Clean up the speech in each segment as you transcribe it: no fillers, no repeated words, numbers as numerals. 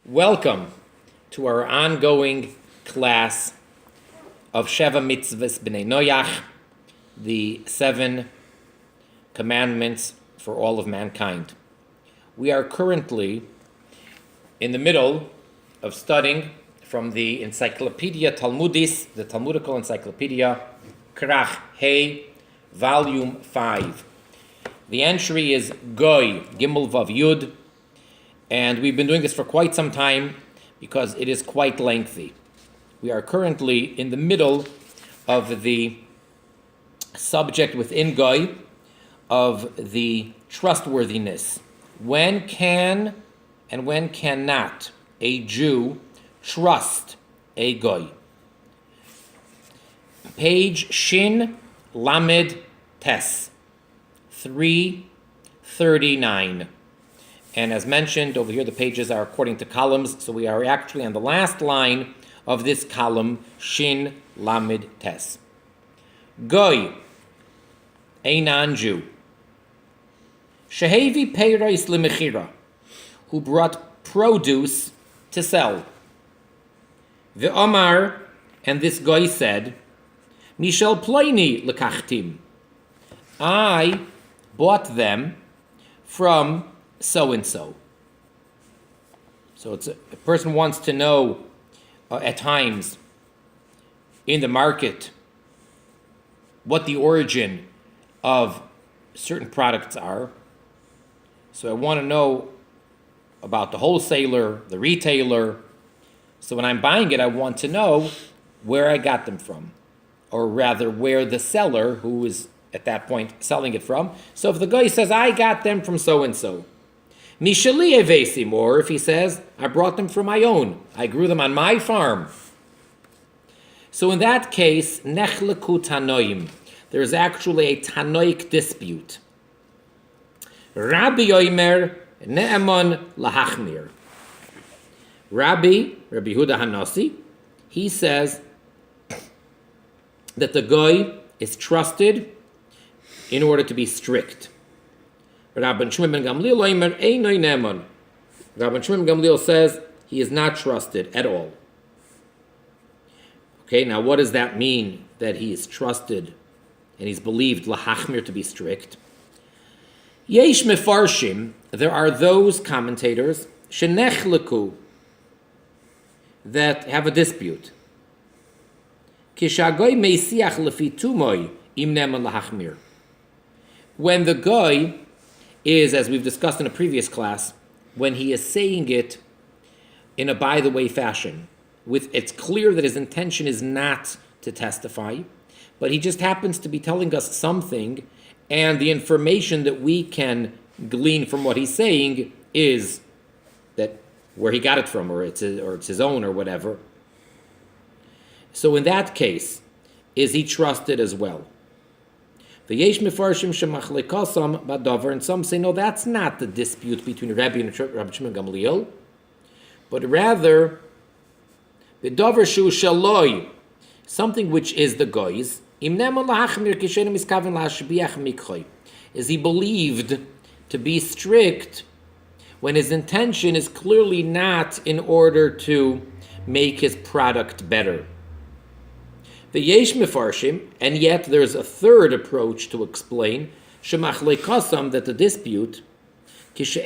Welcome to our ongoing class of Sheva Mitzvahs B'nai Noach, the 7 commandments for all of mankind. We are currently in the middle of studying from the Encyclopedia Talmudit, the Talmudical Encyclopedia, Krach Hey, Volume 5. The entry is Goy, Gimel Vav Yud, and we've been doing this for quite some time because it is quite lengthy. We are currently in the middle of the subject within Goy of the trustworthiness. When can and when cannot a Jew trust a Goy? Page Shin Lamed Tes 339. And as mentioned, over here the pages are according to columns, so we are actually on the last line of this column, Shin Lamed Tes. Goy, a non-Jew. Shehevi Peiros Lemechira, who brought produce to sell. Ve'omar, and this Goy said, Mishel Ploini lekachtim, I bought them from so-and-so. So it's a person wants to know at times in the market what the origin of certain products are. So I want to know about the wholesaler, the retailer. So when I'm buying it, I want to know where I got them from, or rather where the seller, who is at that point selling it from. So if the guy says, I got them from so-and-so, Mishali evesim, or if he says, I brought them from my own, I grew them on my farm. So in that case, nechleku tanoim, there is actually a tanoic dispute. Rabbi Yoimer ne'emon lahachmir. Rabbi Yehuda Hanasi, he says that the goy is trusted in order to be strict. Rabban Shimon ben Gamliel Oimer einoi ne'emon. Rabban Shimon ben Gamliel says he is not trusted at all. Okay, now what does that mean, that he is trusted and he's believed lahachmir, to be strict? Yesh mefarshim, there are those commentators shenechleku, that have a dispute. Kishagoy meisiach lefi tumoy im ne'emon lahachmir. When the goy is, as we've discussed in a previous class, when he is saying it in a by-the-way fashion, it's clear that his intention is not to testify, but he just happens to be telling us something, and the information that we can glean from what he's saying is that where he got it from, or it's his own, or whatever. So in that case, is he trusted as well? V'yesh mefarshim shemachlekasam badavar, and some say, no, that's not the dispute between Rabbi and Rabbi Shimon Gamliel, but rather the davar shu shaloi, something which is the goy's. Is he believed to be strict when his intention is clearly not in order to make his product better? The yesh mefarshim, and yet there's a third approach to explain shemachlekasam, that the dispute is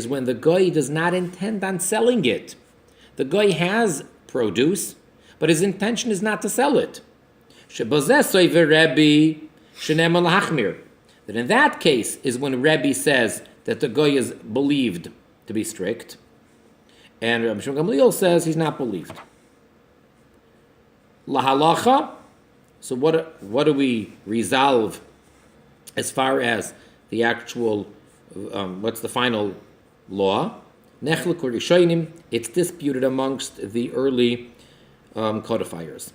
when the goy does not intend on selling it. The goy has produce, but his intention is not to sell it. That in that case is when Rebbe says that the goy is believed to be strict, and Rabbi Shimon Gamliel says he's not believed. Lahalacha. So what do we resolve as far as the actual, what's the final law? It's disputed amongst the early codifiers.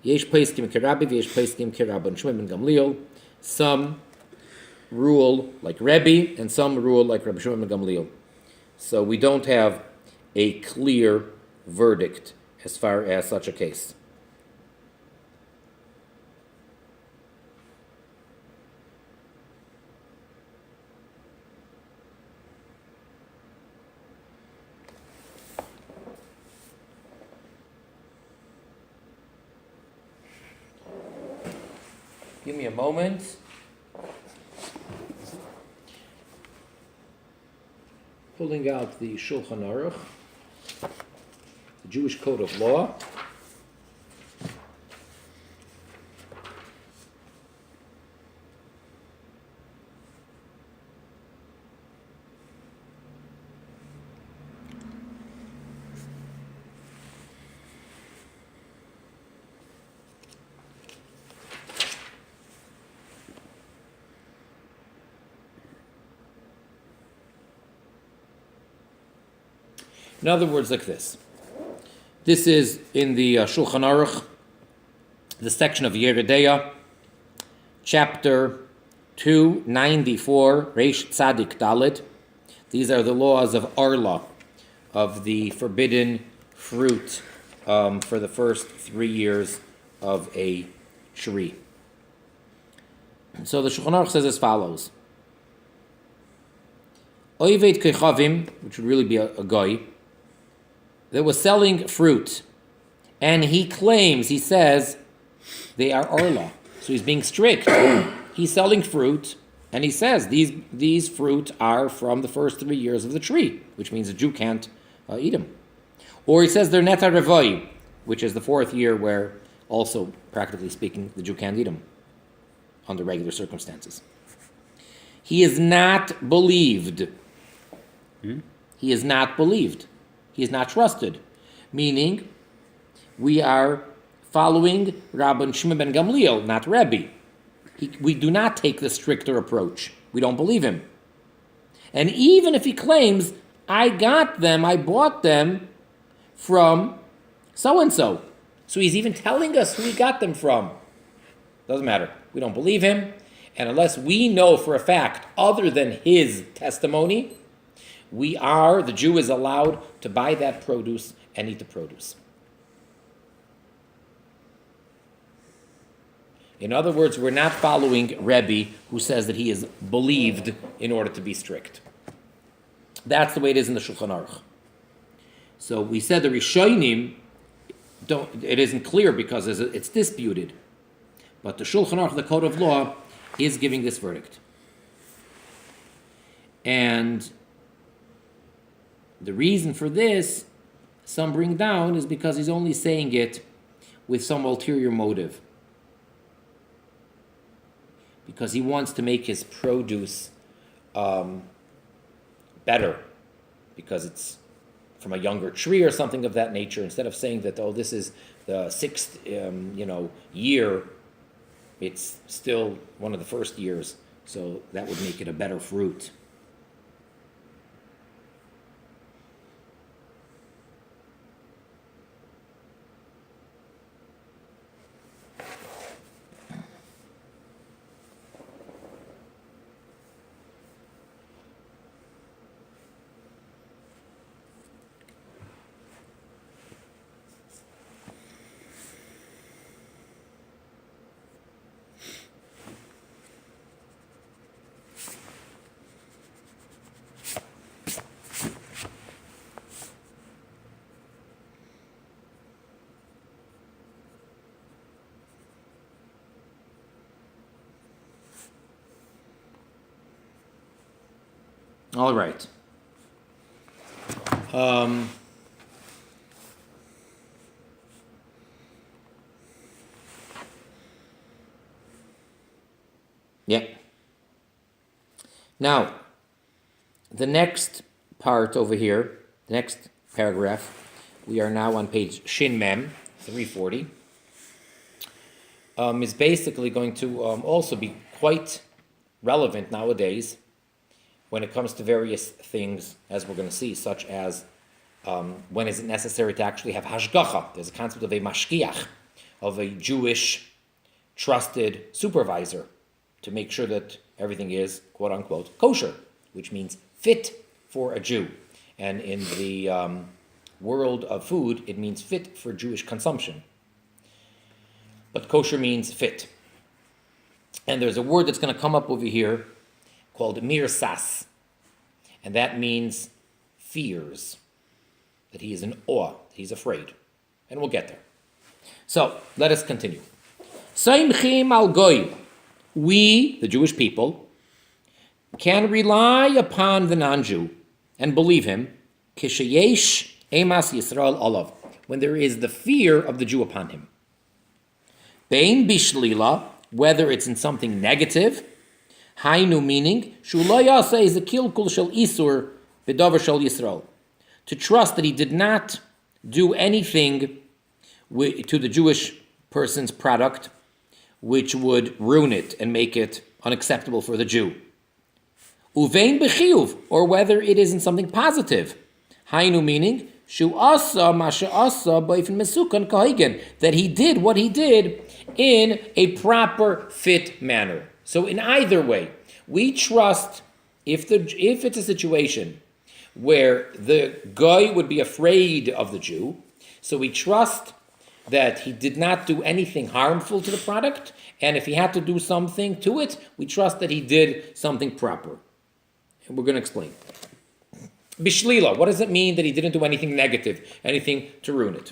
Yesh Paiskim Kerabi, Yesh Paiskim Kerabban Shimon ben Gamliel. Some rule like Rebbe, and some rule like Rabbi Shimon ben Gamliel. So we don't have a clear verdict as far as such a case. Give me a moment. Pulling out the Shulchan Aruch, the Jewish Code of Law. In other words, like this. This is in the Shulchan Aruch, the section of Yeridea, chapter 294, Reish Tzadik Dalet. These are the laws of Arla, of the forbidden fruit for the first 3 years of a tree. So the Shulchan Aruch says as follows. Oived Kechavim, which would really be a goy, that was selling fruit, and he says, they are Arla. So he's being strict. He's selling fruit, and he says, these fruit are from the first 3 years of the tree, which means a Jew can't eat them. Or he says they're Neta Revoi, which is the 4th year where also, practically speaking, the Jew can't eat them under regular circumstances. He is not believed. He is not believed. He is not trusted, meaning we are following Rabban Shimon ben Gamliel, not Rebbe. We do not take the stricter approach. We don't believe him. And even if he claims, I bought them from so-and-so. So he's even telling us who he got them from. Doesn't matter. We don't believe him. And unless we know for a fact, other than his testimony, the Jew is allowed to buy that produce and eat the produce. In other words, we're not following Rebbe, who says that he is believed in order to be strict. That's the way it is in the Shulchan Aruch. So we said the Rishonim, it isn't clear because it's disputed. But the Shulchan Aruch, the Code of Law, is giving this verdict. And the reason for this, some bring down, is because he's only saying it with some ulterior motive. Because he wants to make his produce better, because it's from a younger tree or something of that nature. Instead of saying that, this is the 6th year, it's still one of the first years, so that would make it a better fruit. All right. Yeah. Now, the next part over here, the next paragraph, we are now on page Shin Mem, 340, is basically going to also be quite relevant nowadays when it comes to various things, as we're going to see, such as when is it necessary to actually have hashgacha. There's a concept of a mashgiach, of a Jewish trusted supervisor, to make sure that everything is, quote unquote, kosher, which means fit for a Jew. And in the world of food, it means fit for Jewish consumption. But kosher means fit. And there's a word that's going to come up over here called mirsas, and that means fears, that he is in awe, that he's afraid. And we'll get there. So, let us continue. Soimchim al goy. we, the Jewish people, can rely upon the non-Jew and believe him, kishayesh emas Yisrael olav, when there is the fear of the Jew upon him. Bein bishlila, whether it's in something negative, hainu meaning, shulayasa is a kilkul shel isur b'davar shel Yisrael, to trust that he did not do anything to the Jewish person's product which would ruin it and make it unacceptable for the Jew. Uvein b'chiyuv, or whether it is in something positive. Hainu meaning, shu asa masha asa b'ifin mesukan kahigen, that he did what he did in a proper fit manner. So in either way, we trust if it's a situation where the guy would be afraid of the Jew, so we trust that he did not do anything harmful to the product, and if he had to do something to it, we trust that he did something proper. And we're going to explain. Bishlila, what does it mean that he didn't do anything negative, anything to ruin it?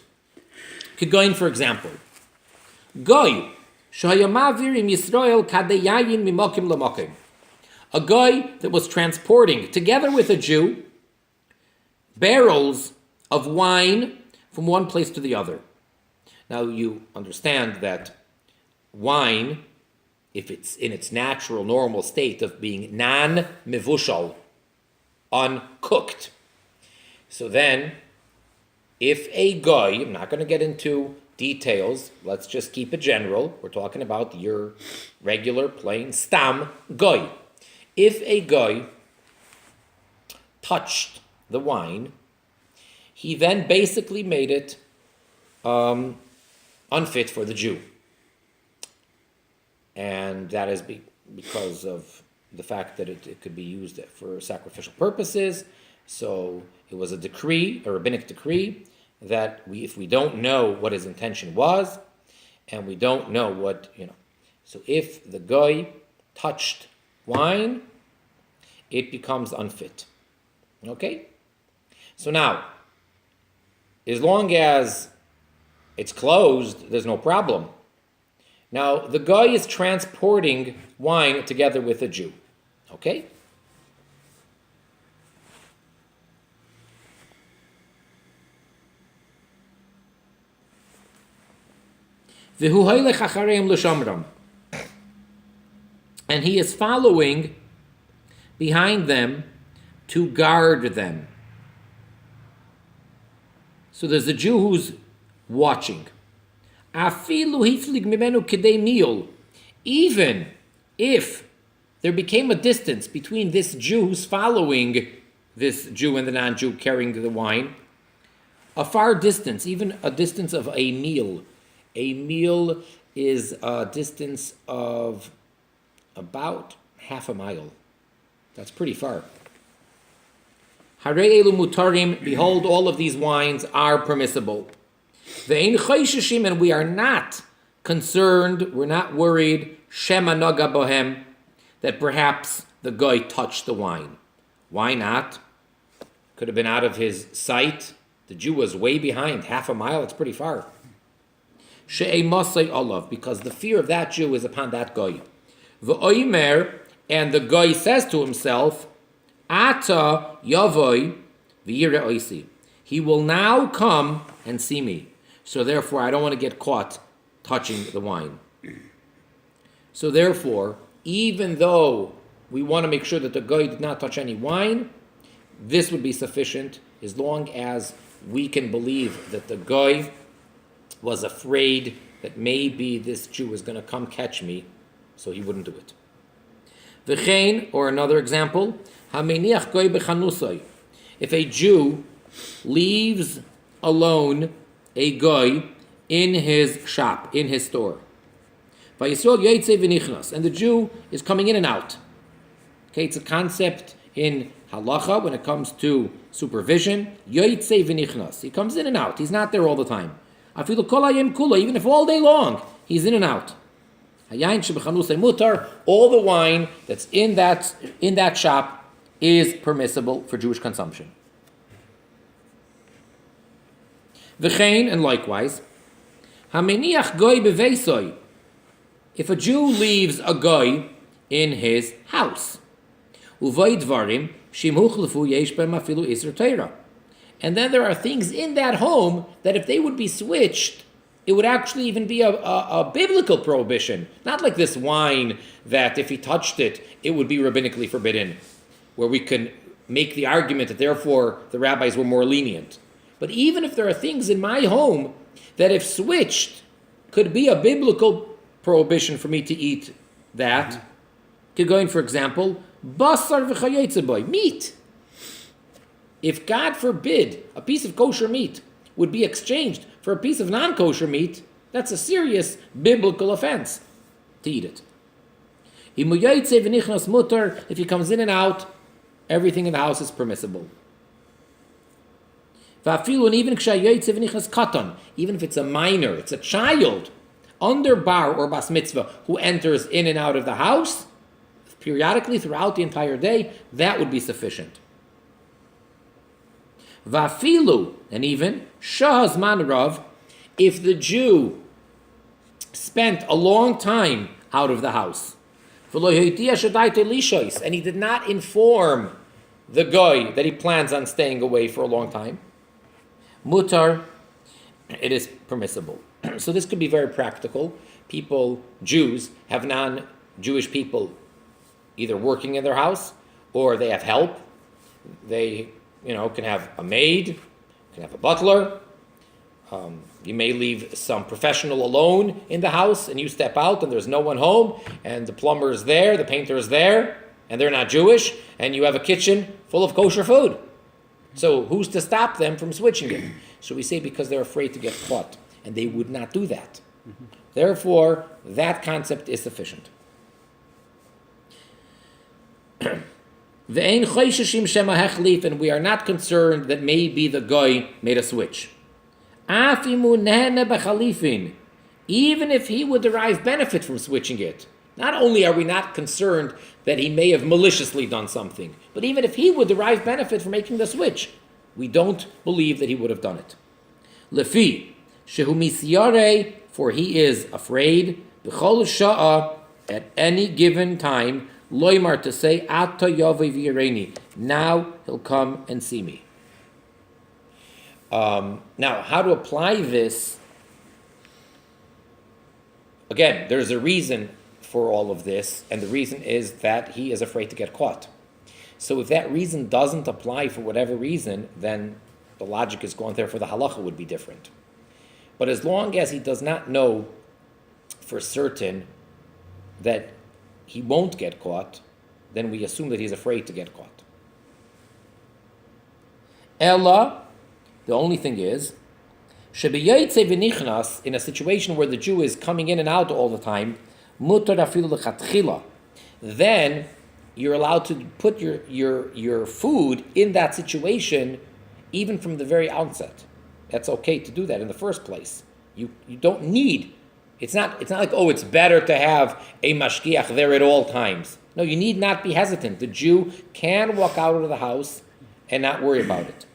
Kegoin, for example, Goy, Shayamavirim Yisrael Kadeyayin Mimokim Lamokim. A guy that was transporting, together with a Jew, barrels of wine from one place to the other. Now you understand that wine, if it's in its natural, normal state of being non-mevushal, uncooked. So then, if a guy, I'm not going to get into details, let's just keep it general. We're talking about your regular, plain, stam guy. If a guy touched the wine, he then basically made it unfit for the Jew. And that is because of the fact that it could be used for sacrificial purposes. So it was a decree, a rabbinic decree, that if we don't know what his intention was, and we don't know what, so if the guy touched wine, it becomes unfit. Okay? So now, as long as it's closed, there's no problem. Now, the guy is transporting wine together with a Jew. Okay? And he is following behind them to guard them. So there's a Jew who's watching. Even if there became a distance between this Jew who's following this Jew and the non-Jew carrying the wine, a far distance, even a distance of a meal. A meal is a distance of about half a mile. That's pretty far. Harei elu mutarim, behold, all of these wines are permissible. Ve'ein chosheshim, and we are not concerned, we're not worried, shema noga bohem, that perhaps the guy touched the wine. Why not? Could have been out of his sight. The Jew was way behind, half a mile, it's pretty far. She'ei masay olav, because the fear of that Jew is upon that guy. V'oimer, and the guy says to himself, Ata yavoy v'yire oisi. He will now come and see me. So therefore, I don't want to get caught touching the wine. So therefore, even though we want to make sure that the guy did not touch any wine, this would be sufficient as long as we can believe that the guy was afraid that maybe this Jew was going to come catch me, so he wouldn't do it. V'chein, or another example, hameniach goy bechanusay. If a Jew leaves alone a guy in his shop, in his store, vayisrael yotzei v'nichnas, and the Jew is coming in and out. Okay, it's a concept in halacha when it comes to supervision. Yotzei v'nichnas. He comes in and out. He's not there all the time. Afilu kol hayom kula, even if all day long he's in and out. Hayayin shebechanusay mutar. All the wine that's in that shop is permissible for Jewish consumption. V'chein, and likewise, hameniach goy beveisoy. If a Jew leaves a guy in his house, and then there are things in that home that if they would be switched, it would actually even be a biblical prohibition. Not like this wine that if he touched it, it would be rabbinically forbidden, where we can make the argument that therefore the rabbis were more lenient. But even if there are things in my home that if switched could be a biblical prohibition for me to eat that, could go in, for example, basar v'chayetze boy, meat. If, God forbid, a piece of kosher meat would be exchanged for a piece of non-kosher meat, that's a serious biblical offense to eat it. If he comes in and out, everything in the house is permissible. And even if it's a minor, it's a child, under bar or bas mitzvah, who enters in and out of the house, periodically throughout the entire day, that would be sufficient. Vafilu, and even shahazman rav, if the Jew spent a long time out of the house, and he did not inform the guy that he plans on staying away for a long time, mutar, it is permissible. So this could be very practical. People, Jews, have non-Jewish people either working in their house or they have help. They, can have a maid, can have a butler. You may leave some professional alone in the house and you step out and there's no one home and the plumber is there, the painter is there, and they're not Jewish, and you have a kitchen full of kosher food. So who's to stop them from switching it? So we say because they're afraid to get caught, and they would not do that. Mm-hmm. Therefore, that concept is sufficient. And we are not concerned that maybe the guy made a switch. Even if he would derive benefit from switching it, not only are we not concerned that he may have maliciously done something, but even if he would derive benefit from making the switch, we don't believe that he would have done it. Lefi, shehu misyare, for he is afraid, b'chol sha'a, at any given time, loymar, to say, ata yavei v'yireni, now he'll come and see me. Now, how to apply this? Again, there's a reason for all of this, and the reason is that he is afraid to get caught. So if that reason doesn't apply for whatever reason, then the logic is gone, therefore the halacha would be different. But as long as he does not know for certain that he won't get caught, then we assume that he's afraid to get caught. Ella, the only thing is, in a situation where the Jew is coming in and out all the time, then you're allowed to put your food in that situation even from the very outset. That's okay to do that in the first place. You don't need, it's not like, it's better to have a mashgiach there at all times. No, you need not be hesitant. The Jew can walk out of the house and not worry about it.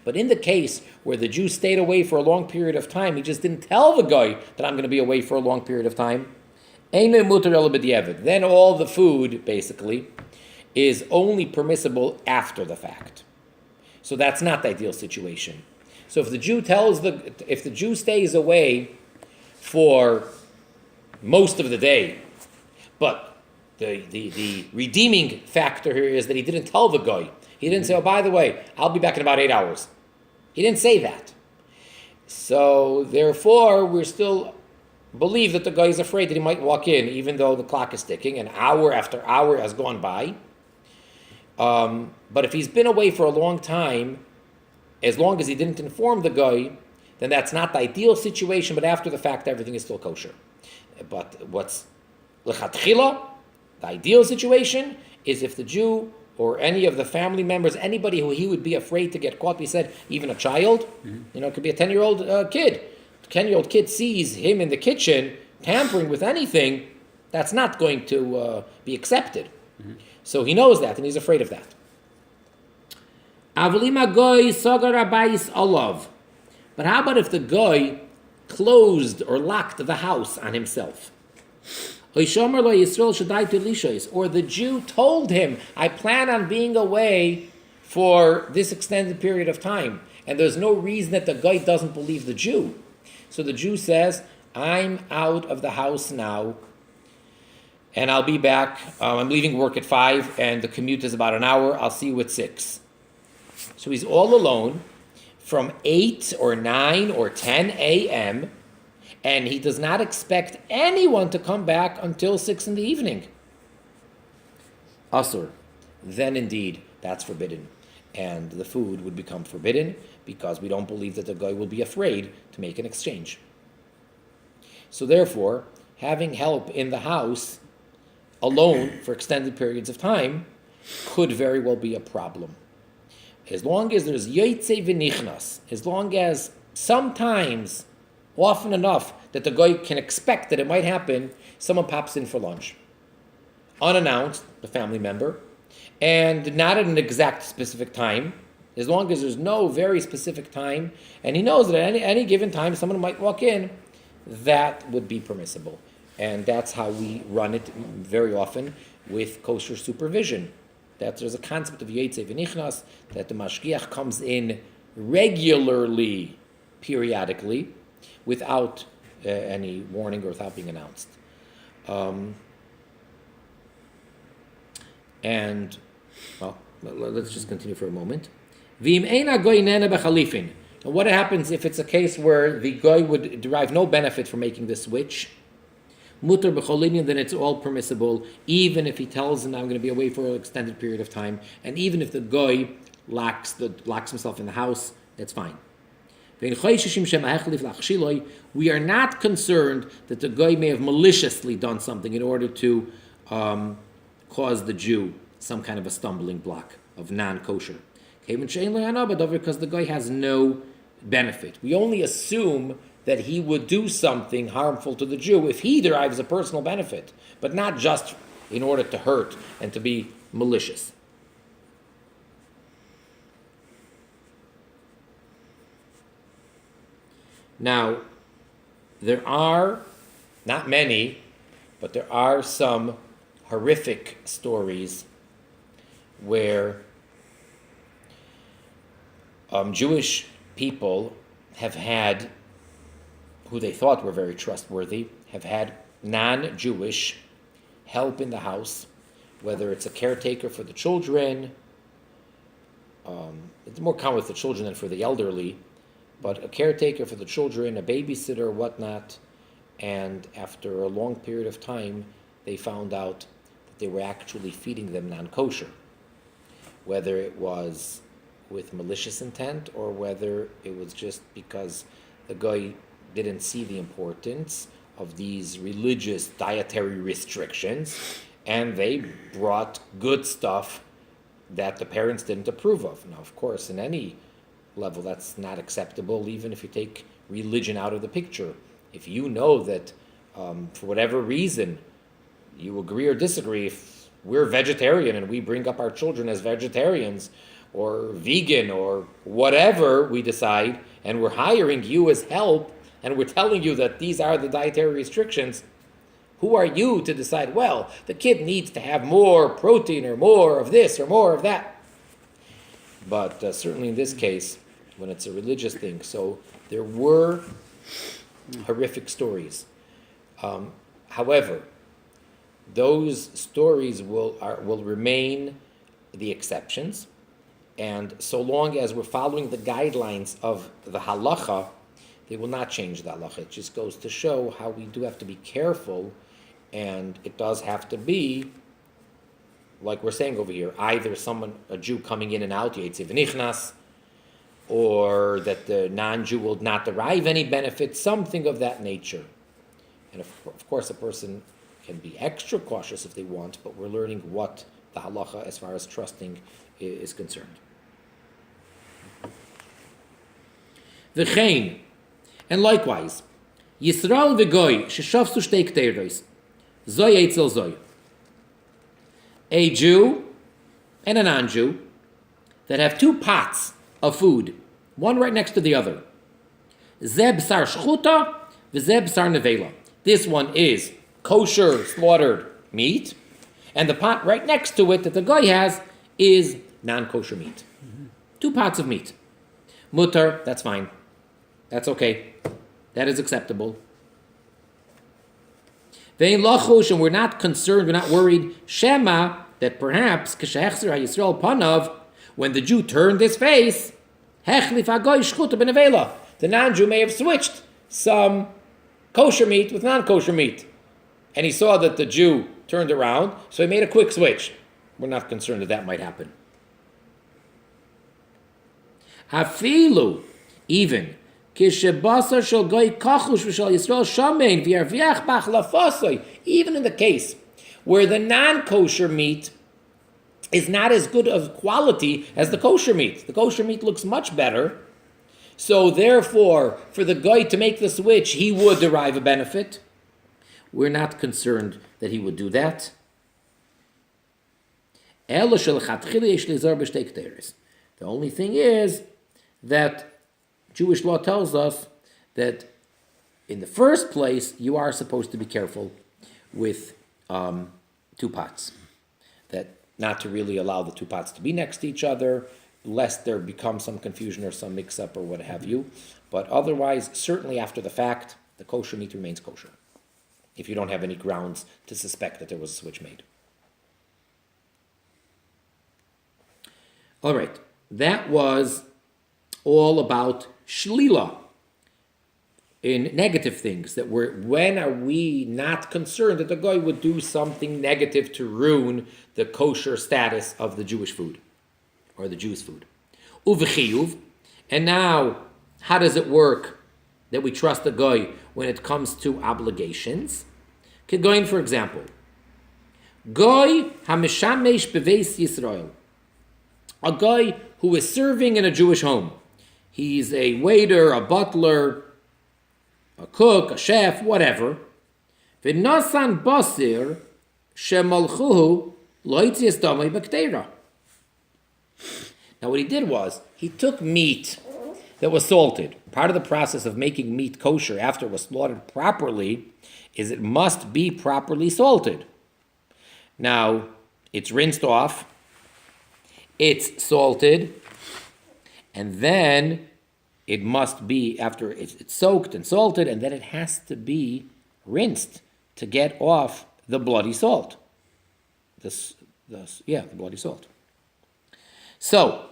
But in the case where the Jew stayed away for a long period of time, he just didn't tell the guy that I'm going to be away for a long period of time, then all the food, basically, is only permissible after the fact. So that's not the ideal situation. So if the Jew stays away for most of the day, but the redeeming factor here is that he didn't tell the guy. He didn't say, oh, by the way, I'll be back in about 8 hours. He didn't say that. So therefore, we still believe that the guy is afraid that he might walk in, even though the clock is ticking, and hour after hour has gone by. But if he's been away for a long time, as long as he didn't inform the guy, then that's not the ideal situation, but after the fact, everything is still kosher. But what's lechatchila, the ideal situation, is if the Jew or any of the family members, anybody who he would be afraid to get caught, we said, even a child, it could be a 10-year-old kid. The 10-year-old kid sees him in the kitchen tampering with anything, that's not going to be accepted. Mm-hmm. So he knows that, and he's afraid of that. But how about if the guy closed or locked the house on himself. Or the Jew told him, I plan on being away for this extended period of time, and there's no reason that the guy doesn't believe the Jew. So the Jew says, I'm out of the house now, and I'll be back. I'm leaving work at 5, and the commute is about an hour. I'll see you at 6. So he's all alone from 8 or 9 or 10 a.m., and he does not expect anyone to come back until 6 in the evening. Asur. Then indeed, that's forbidden. And the food would become forbidden because we don't believe that the guy will be afraid to make an exchange. So therefore, having help in the house alone for extended periods of time could very well be a problem. As long as there's yotzei v'nichnas, as long as sometimes, often enough, that the guy can expect that it might happen, someone pops in for lunch. Unannounced, the family member, and not at an exact specific time, as long as there's no very specific time, and he knows that at any given time someone might walk in, that would be permissible. And that's how we run it very often with kosher supervision. That there's a concept of Yetzei V'Nichnas, that the mashgiach comes in regularly, periodically, without any warning or without being announced. Let's just continue for a moment. And what happens if it's a case where the guy would derive no benefit from making the switch? Mutar b'cholinian, then it's all permissible, even if he tells him, I'm going to be away for an extended period of time, and even if the guy locks himself in the house, that's fine. We are not concerned that the guy may have maliciously done something in order to cause the Jew some kind of a stumbling block of non-kosher. Because the guy has no benefit. We only assume that he would do something harmful to the Jew if he derives a personal benefit, but not just in order to hurt and to be malicious. Now, there are, not many, but there are some horrific stories where Jewish people have had, who they thought were very trustworthy, have had non-Jewish help in the house, whether it's a caretaker for the children, it's more common with the children than for the elderly, but a caretaker for the children, a babysitter, whatnot, and after a long period of time, they found out that they were actually feeding them non-kosher, whether it was with malicious intent or whether it was just because the guy didn't see the importance of these religious dietary restrictions, and they brought good stuff that the parents didn't approve of. Now, of course, in any level, that's not acceptable, even if you take religion out of the picture. If you know that, for whatever reason, you agree or disagree, if we're vegetarian and we bring up our children as vegetarians or vegan or whatever we decide, and we're hiring you as help, and we're telling you that these are the dietary restrictions, who are you to decide, well, the kid needs to have more protein or more of this or more of that? But certainly in this case, when it's a religious thing, so there were horrific stories. However, those stories will remain the exceptions, and so long as we're following the guidelines of the halacha, they will not change the halacha. It just goes to show how we do have to be careful, and it does have to be, like we're saying over here, either a Jew coming in and out, Yetzei V'Nichnas, or that the non-Jew will not derive any benefit, something of that nature. And of course, a person can be extra cautious if they want, but we're learning what the halacha as far as trusting is concerned. V'chein, and likewise, Yisrael v'goy sheshafsu shtei k'teiros, zoy eitzel zoy. A Jew and a non-Jew that have two pots of food, one right next to the other. Zeb sar shchuta V'zeh b'sar nevela. This one is kosher slaughtered meat, and the pot right next to it that the guy has is non-kosher meat. 2 pots of meat. Mutter, that's fine. That's okay. That is acceptable. Vein lachush, and we're not concerned, we're not worried, shema, that perhaps, k'shehechzer ha'yisrael panav, when the Jew turned his face, hechlif ha'goy shchuta b'nevela. The non-Jew may have switched some kosher meat with non-kosher meat. And he saw that the Jew turned around, so he made a quick switch. We're not concerned that might happen. Hafilu, even, even in the case where the non-kosher meat is not as good of quality as the kosher meat. The kosher meat looks much better. So therefore, for the guy to make the switch, he would derive a benefit. We're not concerned that he would do that. The only thing is that Jewish law tells us that in the first place, you are supposed to be careful with 2 pots. That not to really allow the 2 pots to be next to each other, lest there become some confusion or some mix-up or what have you. But otherwise, certainly after the fact, the kosher meat remains kosher, if you don't have any grounds to suspect that there was a switch made. All right, that was all about shlila, in negative things, that when are we not concerned that the guy would do something negative to ruin the kosher status of the Jewish food, or the Jews' food. Uvechiyuv, and now, how does it work that we trust the guy when it comes to obligations? Going, for example, Goy hamishamesh beveis Yisrael, a guy who is serving in a Jewish home. He's a waiter, a butler, a cook, a chef, whatever. V'nasan basir shemalchuhu loitzias damei b'kteira. Now what he did was, he took meat that was salted. Part of the process of making meat kosher after it was slaughtered properly is it must be properly salted. Now, it's rinsed off, it's salted, and then it must be, after it's soaked and salted, and then it has to be rinsed to get off the bloody salt. The bloody salt. So,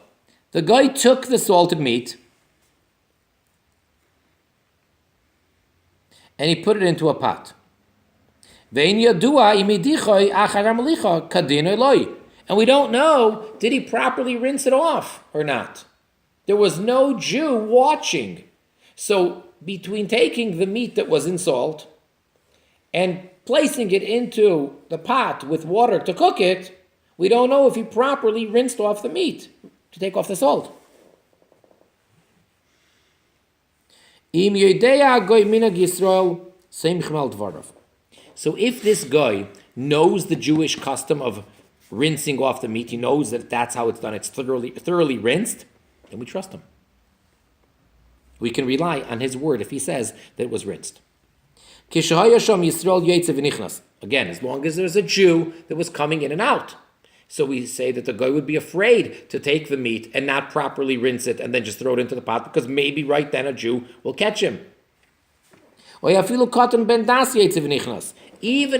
the guy took the salted meat and he put it into a pot. And we don't know, did he properly rinse it off or not? There was no Jew watching. So between taking the meat that was in salt and placing it into the pot with water to cook it, we don't know if he properly rinsed off the meat to take off the salt. So if this guy knows the Jewish custom of rinsing off the meat, he knows that that's how it's done, it's thoroughly rinsed, then we trust him. We can rely on his word if he says that it was rinsed. Again, as long as there's a Jew that was coming in and out. So we say that the guy would be afraid to take the meat and not properly rinse it and then just throw it into the pot, because maybe right then a Jew will catch him. Even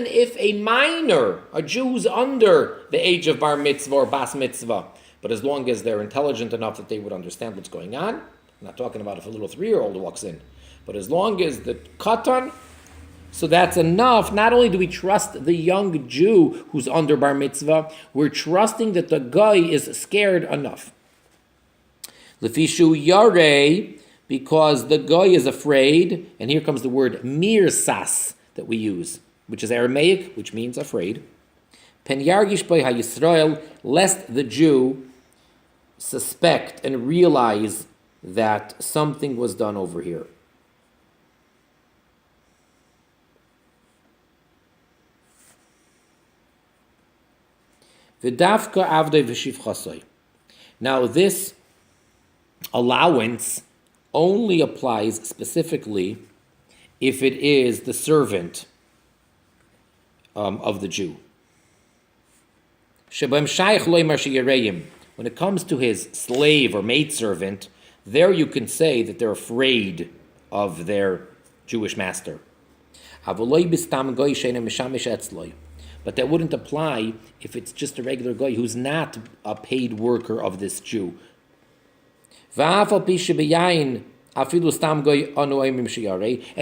if a minor, a Jew who's under the age of bar mitzvah or bas mitzvah, but as long as they're intelligent enough that they would understand what's going on, I'm not talking about if a little 3-year-old walks in, but as long as the katan, so that's enough. Not only do we trust the young Jew who's under bar mitzvah, we're trusting that the guy is scared enough. Lefishu yare, because the guy is afraid, and here comes the word mirsas that we use, which is Aramaic, which means afraid. Pen yargish by HaYisrael, lest the Jew suspect and realize that something was done over here. V'dafka avdei v'shivchasoi. Now this allowance only applies specifically if it is the servant of the Jew. When it comes to his slave or maidservant, there you can say that they're afraid of their Jewish master. But that wouldn't apply if it's just a regular guy who's not a paid worker of this Jew. And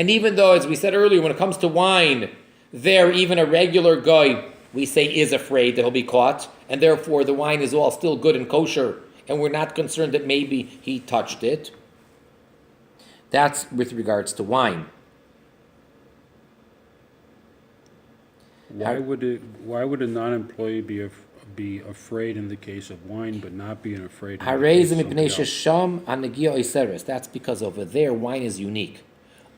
even though, as we said earlier, when it comes to wine, there even a regular guy, we say, is afraid that he'll be caught, and therefore the wine is all still good and kosher, and we're not concerned that maybe he touched it. That's with regards to wine. Why would a non-employee be afraid in the case of wine, but not being afraid in the case of something else? That's because over there wine is unique.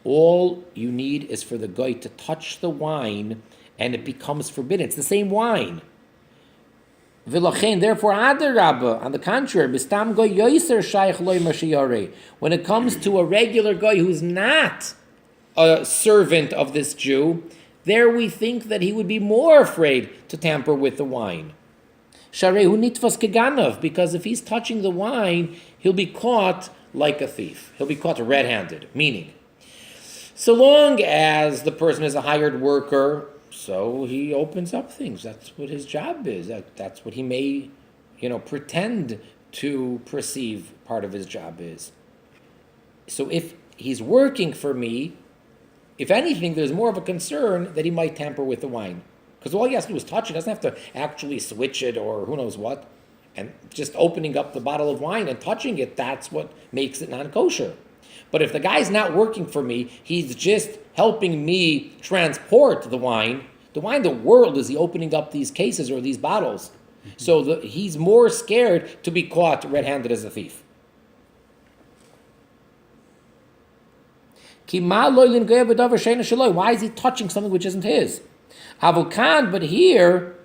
All you need is for the guy to touch the wine, and it becomes forbidden. It's the same wine. Therefore, on the contrary, when it comes to a regular guy who's not a servant of this Jew, there we think that he would be more afraid to tamper with the wine. Because if he's touching the wine, he'll be caught like a thief. He'll be caught red-handed, meaning, so long as the person is a hired worker, so he opens up things. That's what his job is. That's what he may, pretend to perceive part of his job is. So if he's working for me, if anything, there's more of a concern that he might tamper with the wine. Because all he has to do is touch it. He doesn't have to actually switch it or who knows what. And just opening up the bottle of wine and touching it, that's what makes it non-kosher. But if the guy's not working for me, he's just helping me transport the wine. Why in the world is he opening up these cases or these bottles? So he's more scared to be caught red-handed as a thief. Why is he touching something which isn't his? But here,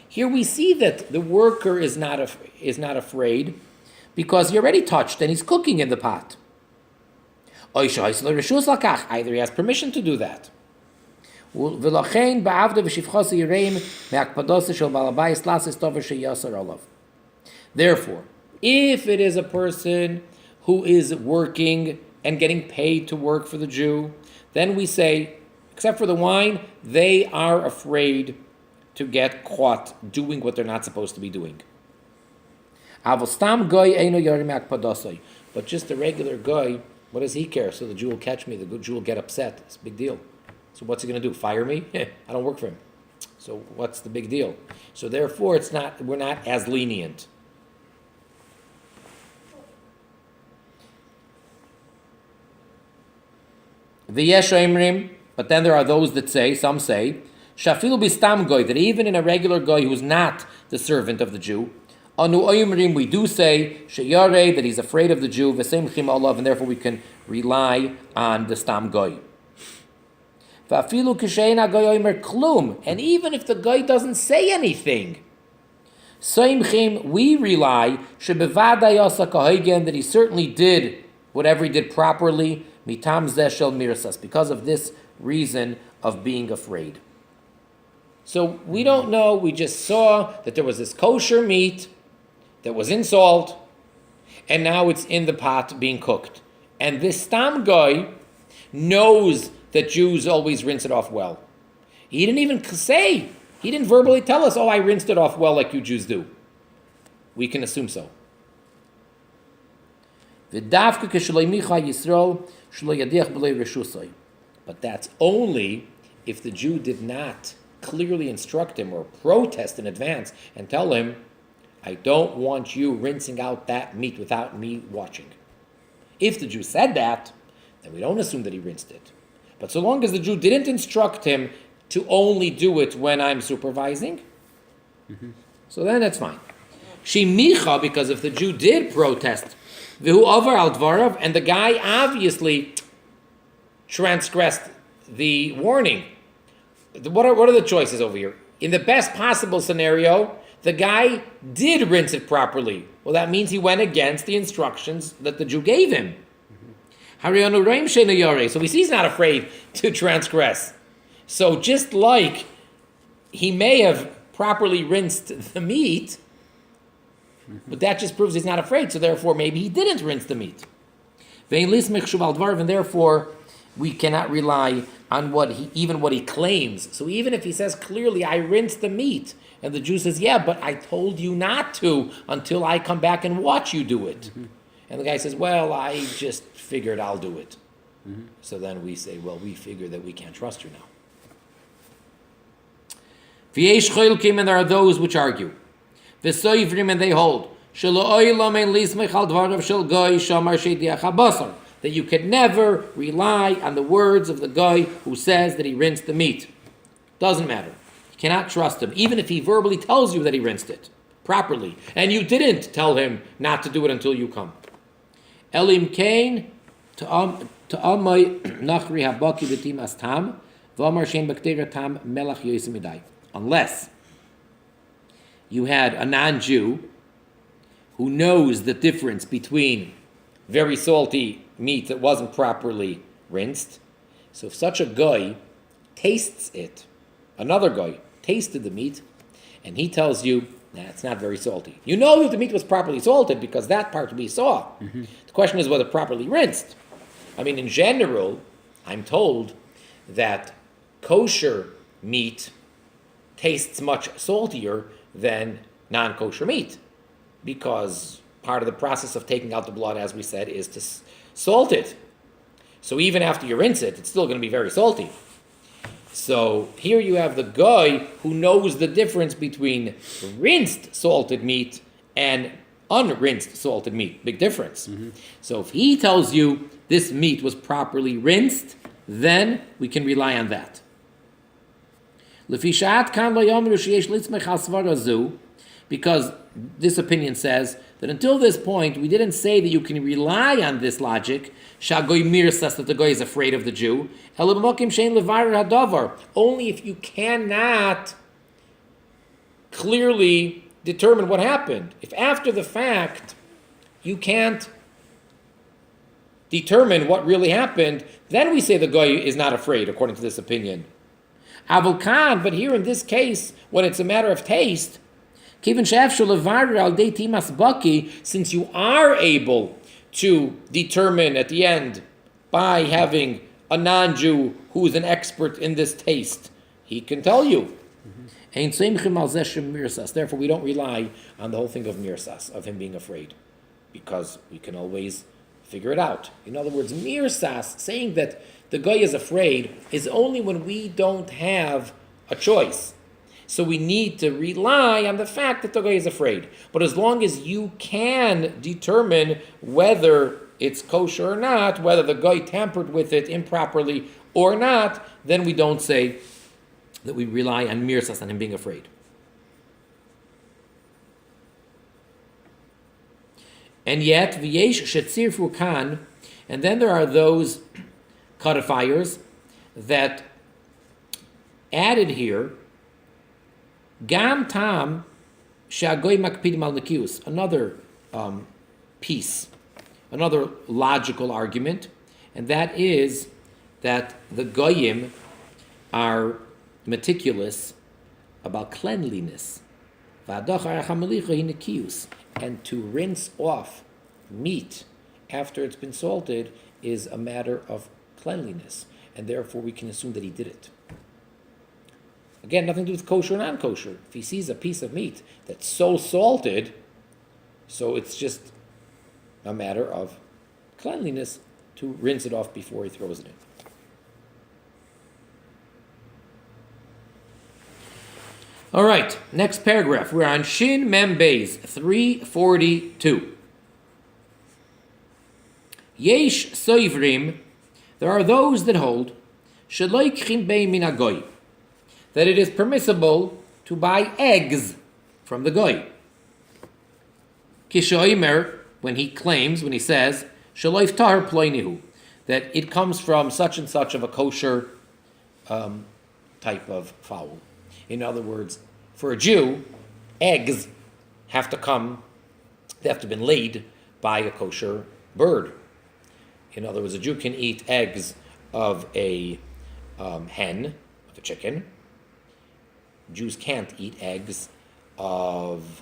here we see that the worker is not afraid because he already touched and he's cooking in the pot. Either he has permission to do that. Therefore, if it is a person who is working and getting paid to work for the Jew, then we say, except for the wine, they are afraid to get caught doing what they're not supposed to be doing. But just a regular guy, what does he care? So the Jew will catch me, the Jew will get upset. It's a big deal. So what's he going to do? Fire me? I don't work for him. So what's the big deal? So therefore, we're not as lenient. But then there are those that say, some say, shafilu bistam goy, that even in a regular guy who's not the servant of the Jew, anu oyimrim, we do say sheyare, that he's afraid of the Jew, v'seimchim olav, and therefore we can rely on the stam goy. V'afilu kisheina goy oimer klum, and even if the guy doesn't say anything, seimchim, we rely shebevadai yasa kahogen, that he certainly did whatever he did properly, mitam zeh shel mirsas, because of this reason of being afraid. So we don't know, we just saw that there was this kosher meat that was in salt, and now it's in the pot being cooked. And this stam guy knows that Jews always rinse it off well. He didn't even say, he didn't verbally tell us, I rinsed it off well like you Jews do. We can assume so. But that's only if the Jew did not clearly instruct him or protest in advance and tell him, I don't want you rinsing out that meat without me watching. If the Jew said that, then we don't assume that he rinsed it. But so long as the Jew didn't instruct him to only do it when I'm supervising, so then that's fine. Shimicha, because if the Jew did protest, V'hu over al dvarav, and the guy obviously transgressed the warning. What are the choices over here? In the best possible scenario, the guy did rinse it properly. Well, that means he went against the instructions that the Jew gave him. So we see he's not afraid to transgress. So just like he may have properly rinsed the meat, but that just proves he's not afraid. So therefore, maybe he didn't rinse the meat. And therefore, we cannot rely on what he claims. So even if he says clearly, I rinsed the meat, and the Jew says, yeah, but I told you not to until I come back and watch you do it. And the guy says, well, I just figured I'll do it. So then we say, well, we figure that we can't trust you now. And there are those which argue. And they hold that you can never rely on the words of the guy who says that he rinsed the meat. Doesn't matter. You cannot trust him, even if he verbally tells you that he rinsed it properly, and you didn't tell him not to do it until you come. Elim kain to amay nachri habaki betim astam v'amar shem bakteria tam melach yosimidai. Unless you had a non-Jew who knows the difference between very salty meat that wasn't properly rinsed. So if such a guy tastes it, another guy tasted the meat, and he tells you, nah, it's not very salty. You know that the meat was properly salted because that part we saw. The question is whether properly rinsed. I mean, in general, I'm told that kosher meat tastes much saltier than non-kosher meat, because part of the process of taking out the blood, as we said, is to salt it. So even after you rinse it, it's still going to be very salty. So here you have the guy who knows the difference between rinsed salted meat and unrinsed salted meat. Big difference. So if he tells you this meat was properly rinsed, then we can rely on that. Because this opinion says that until this point, we didn't say that you can rely on this logic, shagoy mirsas, that the guy is afraid of the Jew, only if you cannot clearly determine what happened. If after the fact you can't determine what really happened, then we say the guy is not afraid, according to this opinion. Avokan, but here in this case, when it's a matter of taste, since you are able to determine at the end by having a non-Jew who is an expert in this taste, he can tell you. Therefore, we don't rely on the whole thing of mirsas, of him being afraid, because we can always figure it out. In other words, mirsas, saying that the guy is afraid, is only when we don't have a choice. So we need to rely on the fact that the guy is afraid. But as long as you can determine whether it's kosher or not, whether the guy tampered with it improperly or not, then we don't say that we rely on mirsas, on him being afraid. And yet, v'yesh shetzirfu kan, and then there are those codifiers that added here gam tam shagoy makpidim al nekius, another piece, another logical argument, and that is that the goyim are meticulous about cleanliness, and to rinse off meat after it's been salted is a matter of cleanliness, and therefore we can assume that he did it. Again, nothing to do with kosher or non-kosher. If he sees a piece of meat that's so salted, so it's just a matter of cleanliness to rinse it off before he throws it in. All right, next paragraph. We're on Shin Mem Beis 342. Yesh soivrim, there are those that hold sheloi k'chim bei min hagoy, that it is permissible to buy eggs from the goy. Kishoimer, when he says sheloi tahar ploinihu, that it comes from such and such of a kosher type of fowl. In other words, for a Jew, eggs have to have been laid by a kosher bird. In other words, a Jew can eat eggs of a hen, of a chicken. Jews can't eat eggs of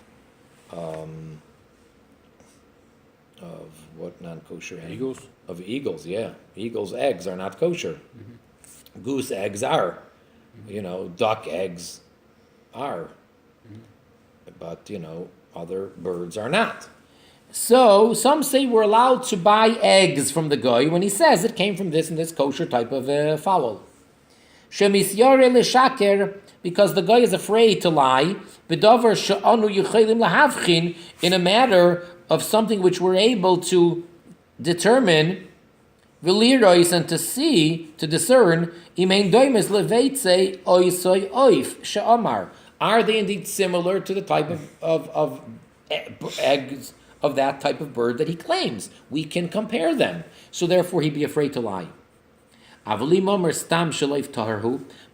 what non-kosher animal? Eagles? Of eagles, yeah. Eagles' eggs are not kosher. Mm-hmm. Goose eggs are. Mm-hmm. Duck eggs are. Mm-hmm. But, other birds are not. So, some say we're allowed to buy eggs from the guy when he says it came from this and this kosher type of fowl. Shemisyare l'shaker, because the guy is afraid to lie, b'davar she'anu yichelim lahavchin, in a matter of something which we're able to determine, v'lirois, and to see, to discern, imein doimes leveitze oisoi oif she'amar. Are they indeed similar to the type of eggs of that type of bird that he claims? We can compare them. So therefore he'd be afraid to lie. But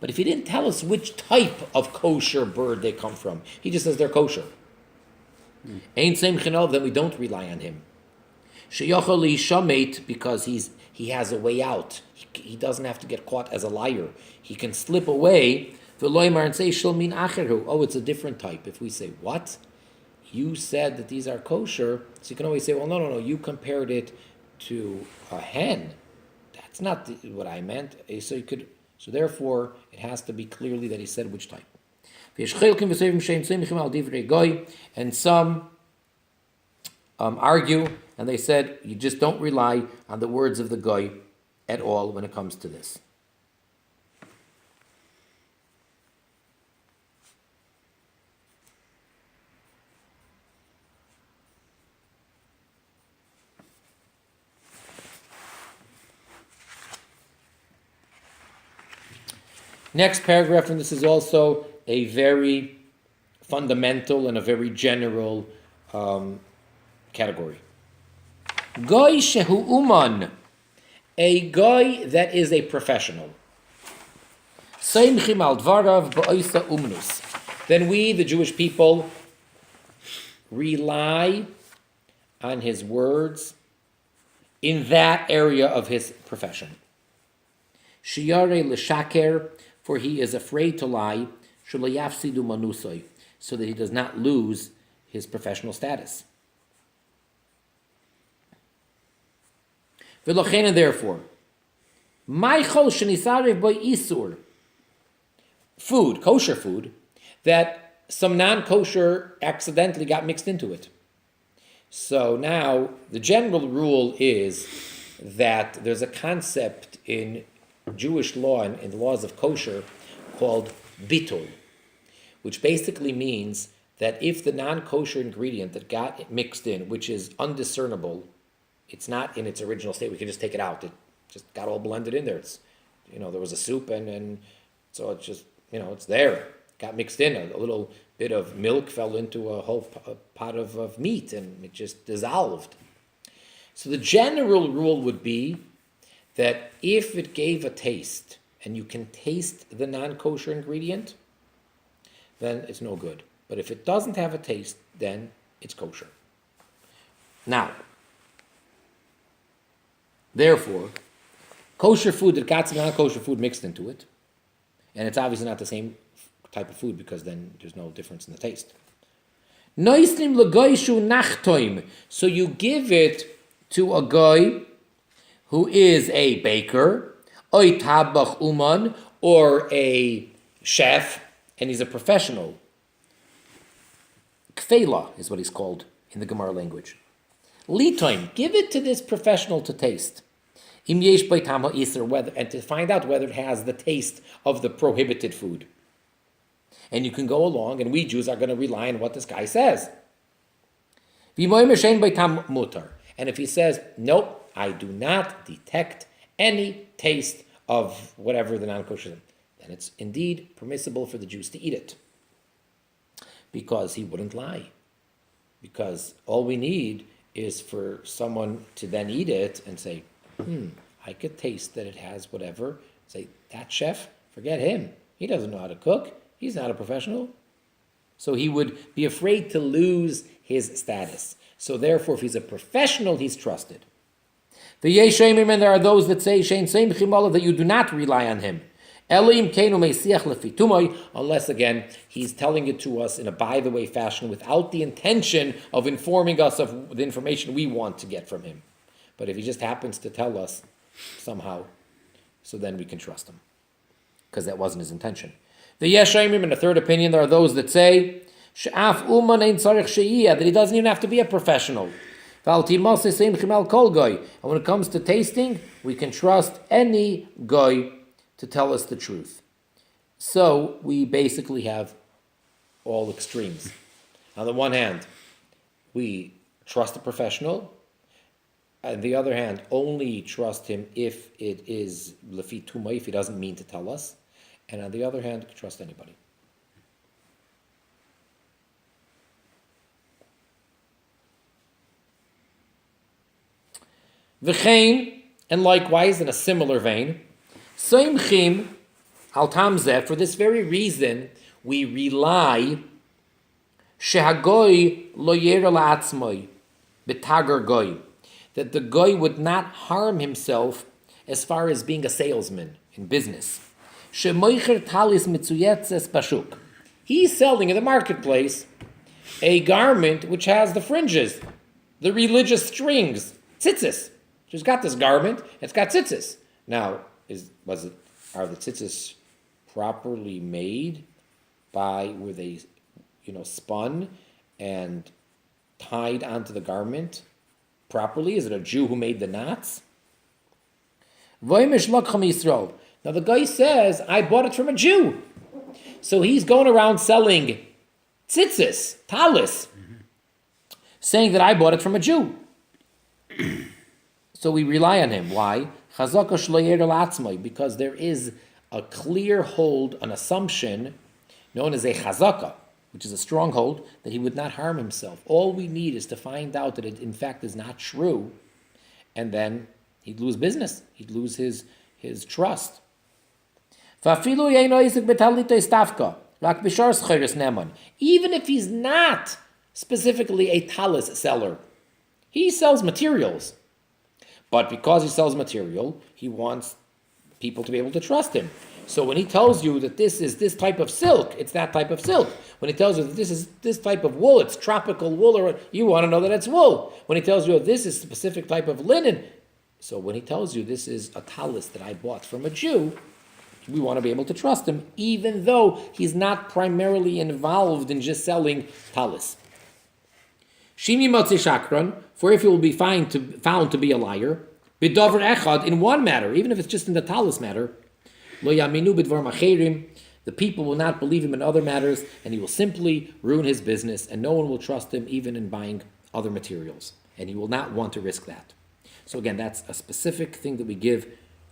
if he didn't tell us which type of kosher bird they come from, he just says they're kosher. Then we don't rely on him. Because he has a way out. He doesn't have to get caught as a liar. He can slip away and say, oh, it's a different type. If we say, what? You said that these are kosher, so you can always say, well, no, you compared it to a hen. That's not what I meant. So therefore, it has to be clearly that he said which type. And some argue, and they said you just don't rely on the words of the guy at all when it comes to this. Next paragraph, and this is also a very fundamental and a very general category. Goy shehu uman, a goy that is a professional. Seimchim al dvarav ba'oisa umnus. Then we, the Jewish people, rely on his words in that area of his profession. Shiyare l'shaker, for he is afraid to lie, shulayafsidu manusoi, so that he does not lose his professional status. V'lochen, and therefore, ma'chol shenisarev by isur, food, kosher food, that some non-kosher accidentally got mixed into it. So now, the general rule is that there's a concept in Jewish law and in the laws of kosher called bitul, which basically means that if the non-kosher ingredient that got mixed in, which is undiscernible, it's not in its original state, we can just take it out. It just got all blended in there. It's, there was a soup and so it's just, it's there. Got mixed in. A little bit of milk fell into a whole pot of meat and it just dissolved. So the general rule would be that if it gave a taste, and you can taste the non-kosher ingredient, then it's no good. But if it doesn't have a taste, then it's kosher. Now, therefore, kosher food that got some non-kosher food mixed into it, and it's obviously not the same type of food because then there's no difference in the taste. So you give it to a guy who is a baker, oy tabach uman, or a chef, and he's a professional. Kfela is what he's called in the Gemara language. Litoim, give it to this professional to taste. Im yesh by tama iser, and to find out whether it has the taste of the prohibited food. And you can go along, and we Jews are going to rely on what this guy says. V'moim by tam mutar, and if he says nope, I do not detect any taste of whatever the non-kosher is, then it's indeed permissible for the Jews to eat it. Because he wouldn't lie. Because all we need is for someone to then eat it and say, I could taste that it has whatever. Say, that chef, forget him. He doesn't know how to cook. He's not a professional. So he would be afraid to lose his status. So therefore, if he's a professional, he's trusted. The Yeshayim, and there are those that say that you do not rely on him. Unless, again, he's telling it to us in a by-the-way fashion without the intention of informing us of the information we want to get from him. But if he just happens to tell us somehow, so then we can trust him, because that wasn't his intention. The Yeshayim, in the third opinion, there are those that say that he doesn't even have to be a professional. And when it comes to tasting, we can trust any goy to tell us the truth. So we basically have all extremes. On the one hand, we trust a professional. On the other hand, only trust him if it is lefi tumah, if he doesn't mean to tell us. And on the other hand, trust anybody. V'chein, and likewise, in a similar vein, soimchim al tamzeh, for this very reason, we rely shehagoy lo yera la'atzmoi b'tagar goy, that the goy would not harm himself as far as being a salesman in business. Shemoicher talis mitzuyetzes bashuk. He's selling in the marketplace a garment which has the fringes, the religious strings, tzitzis. She's got this garment, it's got tzitzis. Now, are the tzitzis properly made were they, spun and tied onto the garment properly? Is it a Jew who made the knots? Now the guy says, I bought it from a Jew. So he's going around selling tzitzis, talis, saying that I bought it from a Jew. So we rely on him. Why? Because there is a clear hold, an assumption known as a chazaka, which is a stronghold, that he would not harm himself. All we need is to find out that it in fact is not true, and then he'd lose business. He'd lose his trust. Even if he's not specifically a talis seller, he sells materials. But because he sells material, he wants people to be able to trust him. So when he tells you that this is this type of silk, it's that type of silk. When he tells you that this is this type of wool, it's tropical wool, or you want to know that it's wool. When he tells you this is a specific type of linen, so when he tells you this is a talis that I bought from a Jew, we want to be able to trust him, even though he's not primarily involved in just selling talis. Shimi motzi shakran, for if he will be found to be a liar, b'davar echad, in one matter, even if it's just in the talis matter, lo yaminu b'dvar macherim, the people will not believe him in other matters, and he will simply ruin his business, and no one will trust him even in buying other materials, and he will not want to risk that. So again, that's a specific thing that we give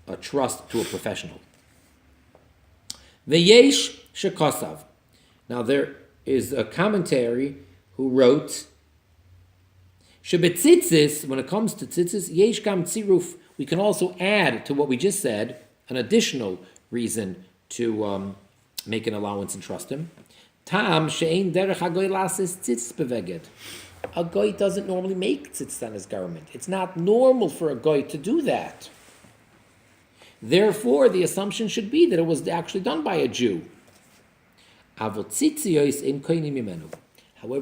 a trust to a professional. V'yesh shekosav. Now there is a commentary who wrote, Shebetzitzis, when it comes to tzitzis, yesh gam tziruf, we can also add to what we just said an additional reason to make an allowance and trust him. Tam she'ein derech hagoy lasis tzitzis beveged. A goy doesn't normally make tzitzis on his garment. It's not normal for a goy to do that. Therefore, the assumption should be that it was actually done by a Jew. However,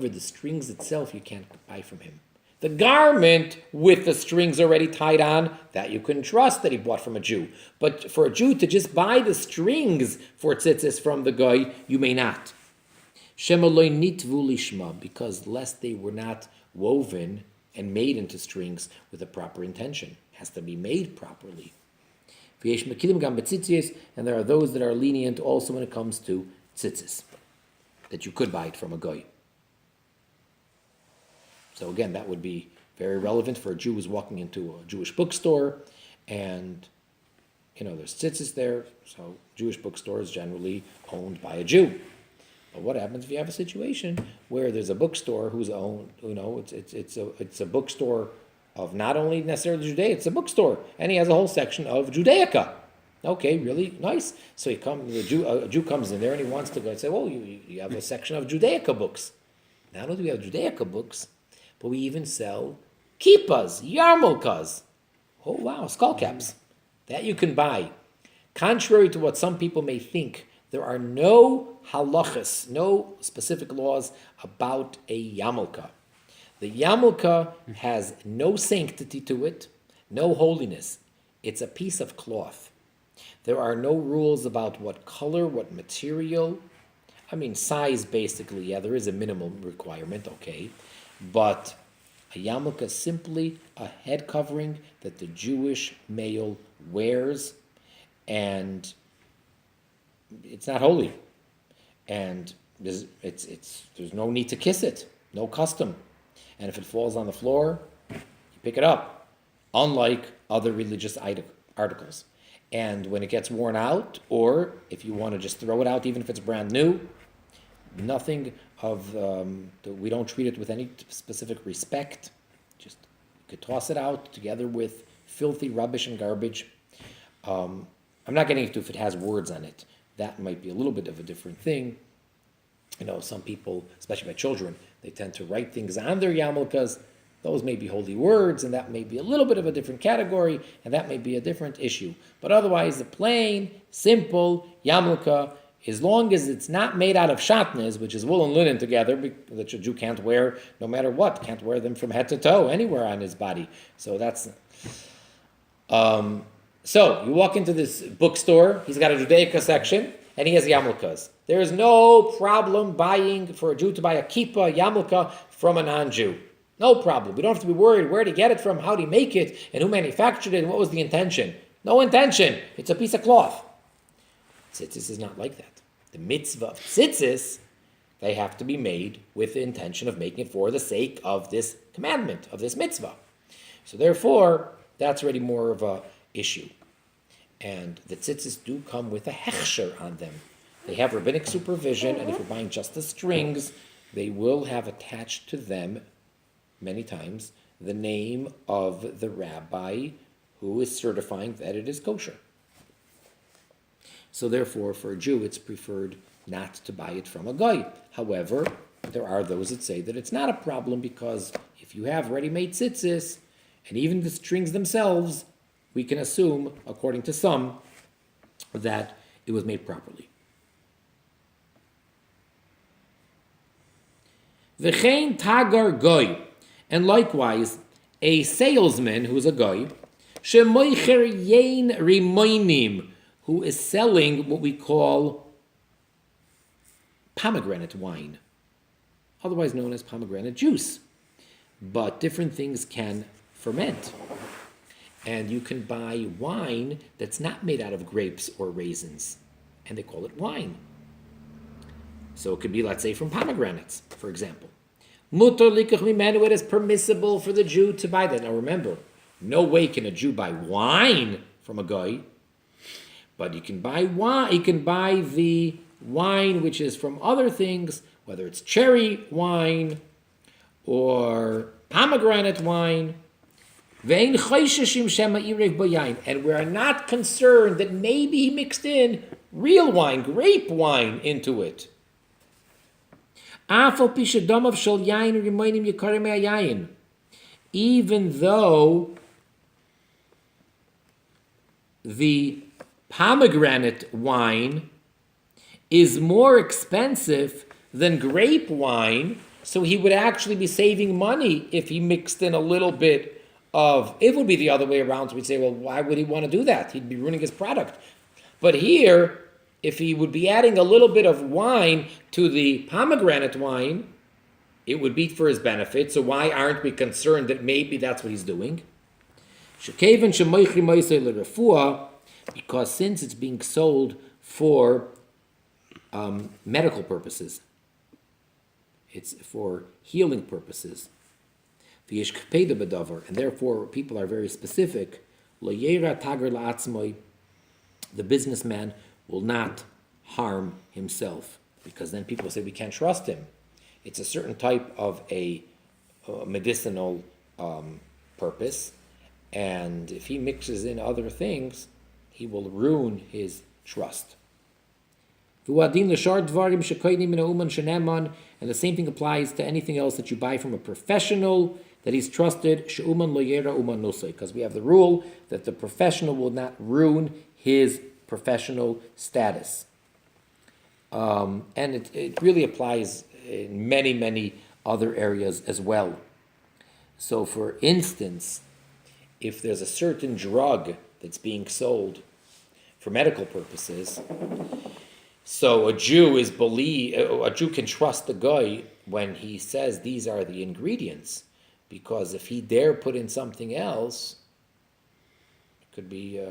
the strings itself you can't buy from him. The garment with the strings already tied on, that you can trust that he bought from a Jew. But for a Jew to just buy the strings for tzitzis from the guy, you may not. Because lest they were not woven and made into strings with a proper intention. It has to be made properly. And there are those that are lenient also when it comes to tzitzis, that you could buy it from a guy. So again, that would be very relevant for a Jew who's walking into a Jewish bookstore, and there's tzitzis there. So Jewish bookstore is generally owned by a Jew. But what happens if you have a situation where there's a bookstore who's owned? It's a bookstore of not only necessarily Judea, it's a bookstore, and he has a whole section of Judaica. Okay, really nice. So a Jew comes in there and he wants to go and say, well, you have a section of Judaica books. Not only do we have Judaica books, but we even sell kippas, yarmulkas. Oh wow, skull caps. That you can buy. Contrary to what some people may think, there are no halachas, no specific laws about a yarmulke. The yarmulke has no sanctity to it, no holiness. It's a piece of cloth. There are no rules about what color, what material. I mean, size basically, yeah, there is a minimum requirement, okay. But a yarmulke is simply a head covering that the Jewish male wears, and it's not holy. And there's no need to kiss it, no custom. And if it falls on the floor, you pick it up, unlike other religious articles. And when it gets worn out, or if you want to just throw it out, even if it's brand new, nothing of, we don't treat it with any specific respect. Just, you could toss it out together with filthy rubbish and garbage. I'm not getting into if it has words on it. That might be a little bit of a different thing. You know, some people, especially by children, they tend to write things on their yarmulkes. Those may be holy words, and that may be a little bit of a different category, and that may be a different issue. But otherwise, the plain, simple yarmulke, as long as it's not made out of shatnez, which is wool and linen together, that a Jew can't wear no matter what, can't wear them from head to toe, anywhere on his body. So that's... So, you walk into this bookstore, he's got a Judaica section, and he has yarmulkes. There is no problem for a Jew to buy a kippah, yarmulke, from a non-Jew. No problem. We don't have to be worried where to get it from, how to make it, and who manufactured it, and what was the intention. No intention. It's a piece of cloth. Tzitzis is not like that. The mitzvah of tzitzis, they have to be made with the intention of making it for the sake of this commandment, of this mitzvah. So therefore, that's already more of a issue. And the tzitzis do come with a hechsher on them. They have rabbinic supervision, and if you're buying just the strings, they will have attached to them, many times, the name of the rabbi who is certifying that it is kosher. So therefore, for a Jew, it's preferred not to buy it from a goy. However, there are those that say that it's not a problem because if you have ready-made tzitzis, and even the strings themselves, we can assume, according to some, that it was made properly. V'chein tagar goy, and likewise, a salesman who is a goy, shemoicher yein rimoinim, who is selling what we call pomegranate wine, otherwise known as pomegranate juice. But different things can ferment. And you can buy wine that's not made out of grapes or raisins, and they call it wine. So it could be, let's say, from pomegranates, for example. Mutar likach mimenu, it is permissible for the Jew to buy that. Now remember, no way can a Jew buy wine from a guy, but you can buy wine. You can buy the wine which is from other things, whether it's cherry wine or pomegranate wine. And we're not concerned that maybe he mixed in real wine, grape wine, into it. Even though the pomegranate wine is more expensive than grape wine, so he would actually be saving money if he mixed in a little bit of, it would be the other way around, so we'd say, well, why would he want to do that? He'd be ruining his product. But here, if he would be adding a little bit of wine to the pomegranate wine, it would be for his benefit, so why aren't we concerned that maybe that's what he's doing? Because since it's being sold for medical purposes, it's for healing purposes, and therefore people are very specific, the businessman will not harm himself, because then people say we can't trust him. It's a certain type of a medicinal purpose, and if he mixes in other things, he will ruin his trust. And the same thing applies to anything else that you buy from a professional that he's trusted, because we have the rule that the professional will not ruin his professional status. And it really applies in many, many other areas as well. So for instance, if there's a certain drug that's being sold for medical purposes, so a Jew can trust the guy when he says these are the ingredients, because if he dare put in something else, it could be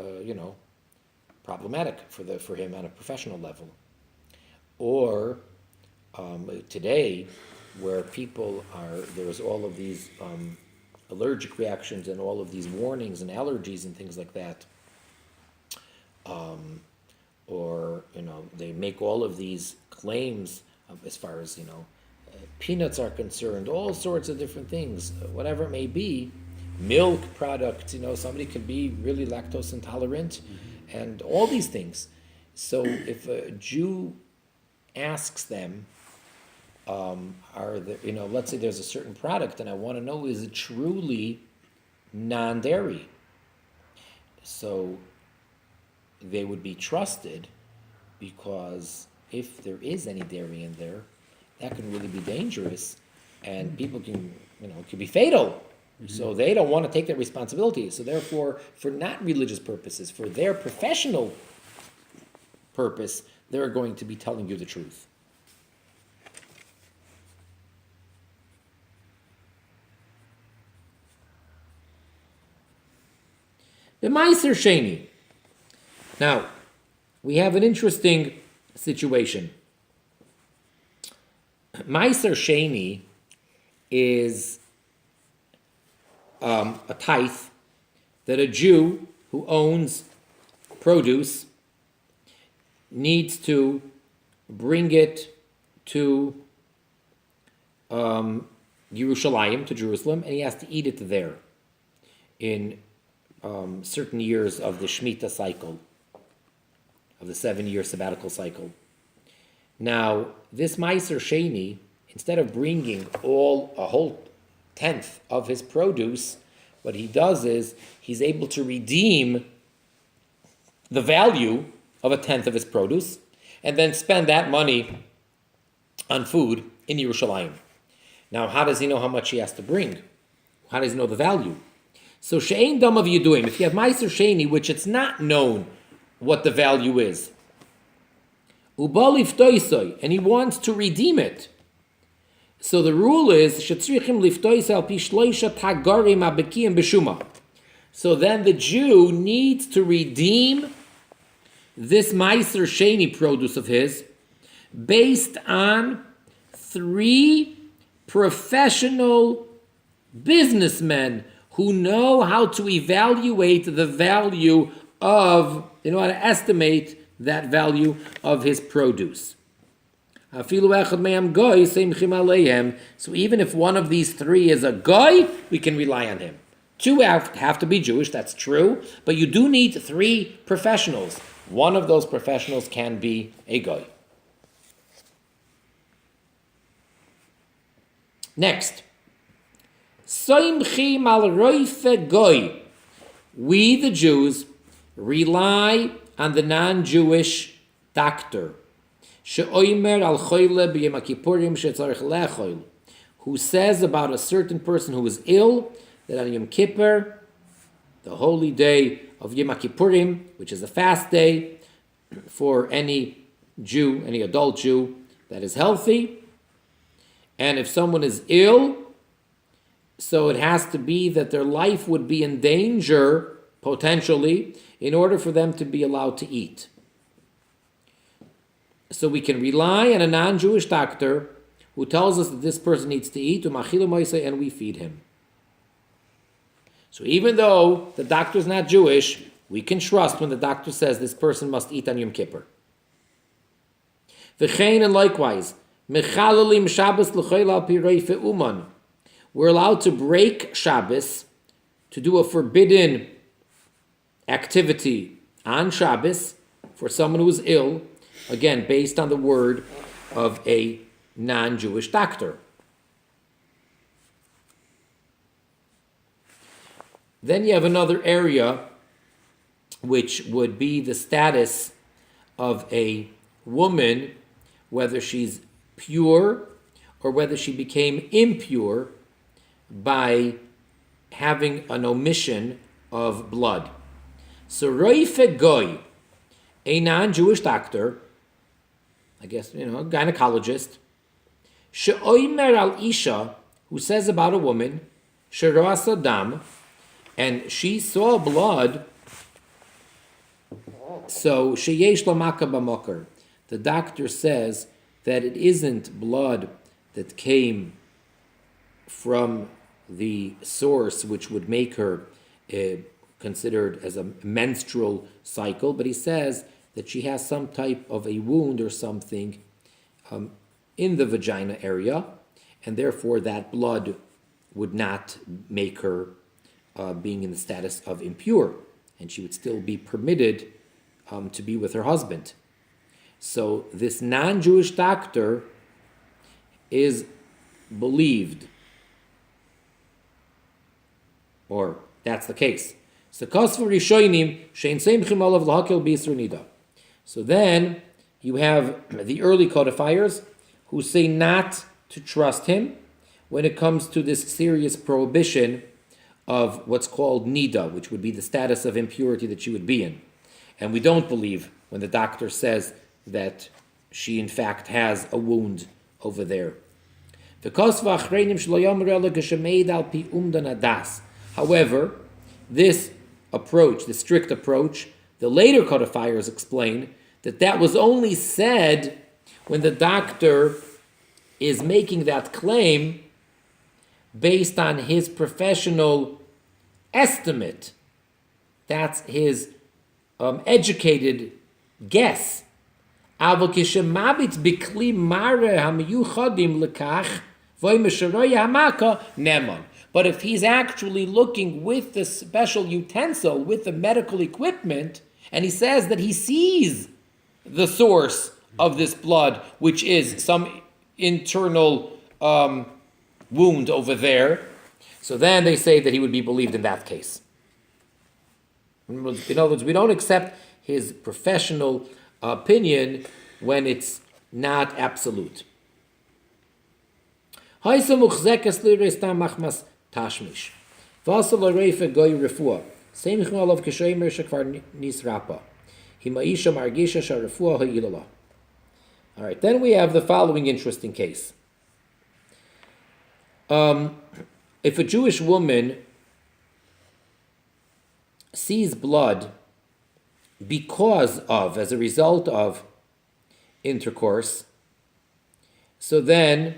problematic for him on a professional level. Or today, where there's all of these allergic reactions and all of these warnings and allergies and things like that. Or they make all of these claims as far as peanuts are concerned, all sorts of different things, whatever it may be, milk products. Somebody could be really lactose intolerant, and all these things. So if a Jew asks them, let's say there's a certain product, and I want to know, is it truly non-dairy? So they would be trusted, because if there is any dairy in there, that can really be dangerous, and people can, it could be fatal. So they don't want to take that responsibility. So therefore, for not religious purposes, for their professional purpose, they're going to be telling you the truth. The Meiser Sheni. Now, we have an interesting situation. Meiser Sheni is a tithe that a Jew who owns produce needs to bring it to Yerushalayim, to Jerusalem, and he has to eat it there in certain years of the Shemitah cycle, of the 7-year sabbatical cycle. Now, this Meiser Sheni, instead of bringing a whole tenth of his produce, what he does is he's able to redeem the value of a tenth of his produce and then spend that money on food in Yerushalayim. Now, how does he know how much he has to bring? How does he know the value? So, she'ein dam of yiduim, if you have Meiser Sheni, which it's not known what the value is, uba liftoisoi, and he wants to redeem it. So the rule is shetzrichim liftois al pi shloisha tagarim abekiim b'shuma. So then the Jew needs to redeem this Meiser Sheni produce of his based on 3 professional businessmen who know how to evaluate the value of, how to estimate that value of his produce. So even if one of these 3 is a guy, we can rely on him. 2 have to be Jewish, that's true, but you do need 3 professionals. One of those professionals can be a guy. Next. We, the Jews, rely on the non-Jewish doctor who says about a certain person who is ill that on Yom Kippur, the holy day of Yom Kippurim, which is a fast day for any Jew, any adult Jew that is healthy, and if someone is ill, so it has to be that their life would be in danger, potentially, in order for them to be allowed to eat. So we can rely on a non-Jewish doctor who tells us that this person needs to eat, and we feed him. So even though the doctor is not Jewish, we can trust when the doctor says this person must eat on Yom Kippur. And likewise, we're allowed to break Shabbos, to do a forbidden activity on Shabbos for someone who is ill, again, based on the word of a non-Jewish doctor. Then you have another area, which would be the status of a woman, whether she's pure or whether she became impure by having an omission of blood. So Roife Goy, a non-Jewish doctor, I guess, a gynecologist, she'oimer al isha, who says about a woman, she'roas adam, and she saw blood, so sheyesh lo maka b'mokar. The doctor says that it isn't blood that came from the source which would make her considered as a menstrual cycle, but he says that she has some type of a wound or something in the vagina area, and therefore that blood would not make her being in the status of impure, and she would still be permitted to be with her husband. So this non-Jewish doctor is believed, or that's the case. So then you have the early codifiers who say not to trust him when it comes to this serious prohibition of what's called nida, which would be the status of impurity that she would be in. And we don't believe when the doctor says that she in fact has a wound over there. However, this approach, the strict approach, the later codifiers explain that was only said when the doctor is making that claim based on his professional estimate. That's his educated guess. But if he's actually looking with the special utensil, with the medical equipment, and he says that he sees the source of this blood, which is some internal wound over there, so then they say that he would be believed in that case. In other words, we don't accept his professional opinion when it's not absolute. Tashmish. Vasal reife goy refuah. Same chmal of kishomer shekvar nisrapa. Himaisha margisha sharefuah ha'ilala. All right, then we have the following interesting case. If a Jewish woman sees blood as a result of intercourse, so then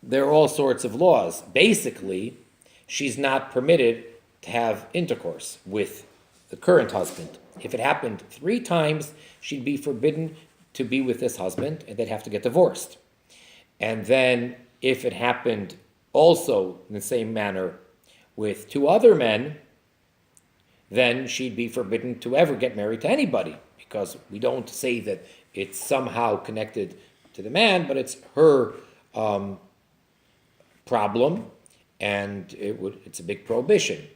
there are all sorts of laws. Basically, she's not permitted to have intercourse with the current husband. If it happened 3 times, she'd be forbidden to be with this husband, and they'd have to get divorced. And then if it happened also in the same manner with 2 other men, then she'd be forbidden to ever get married to anybody, because we don't say that it's somehow connected to the man, but it's her problem, and it's a big prohibition.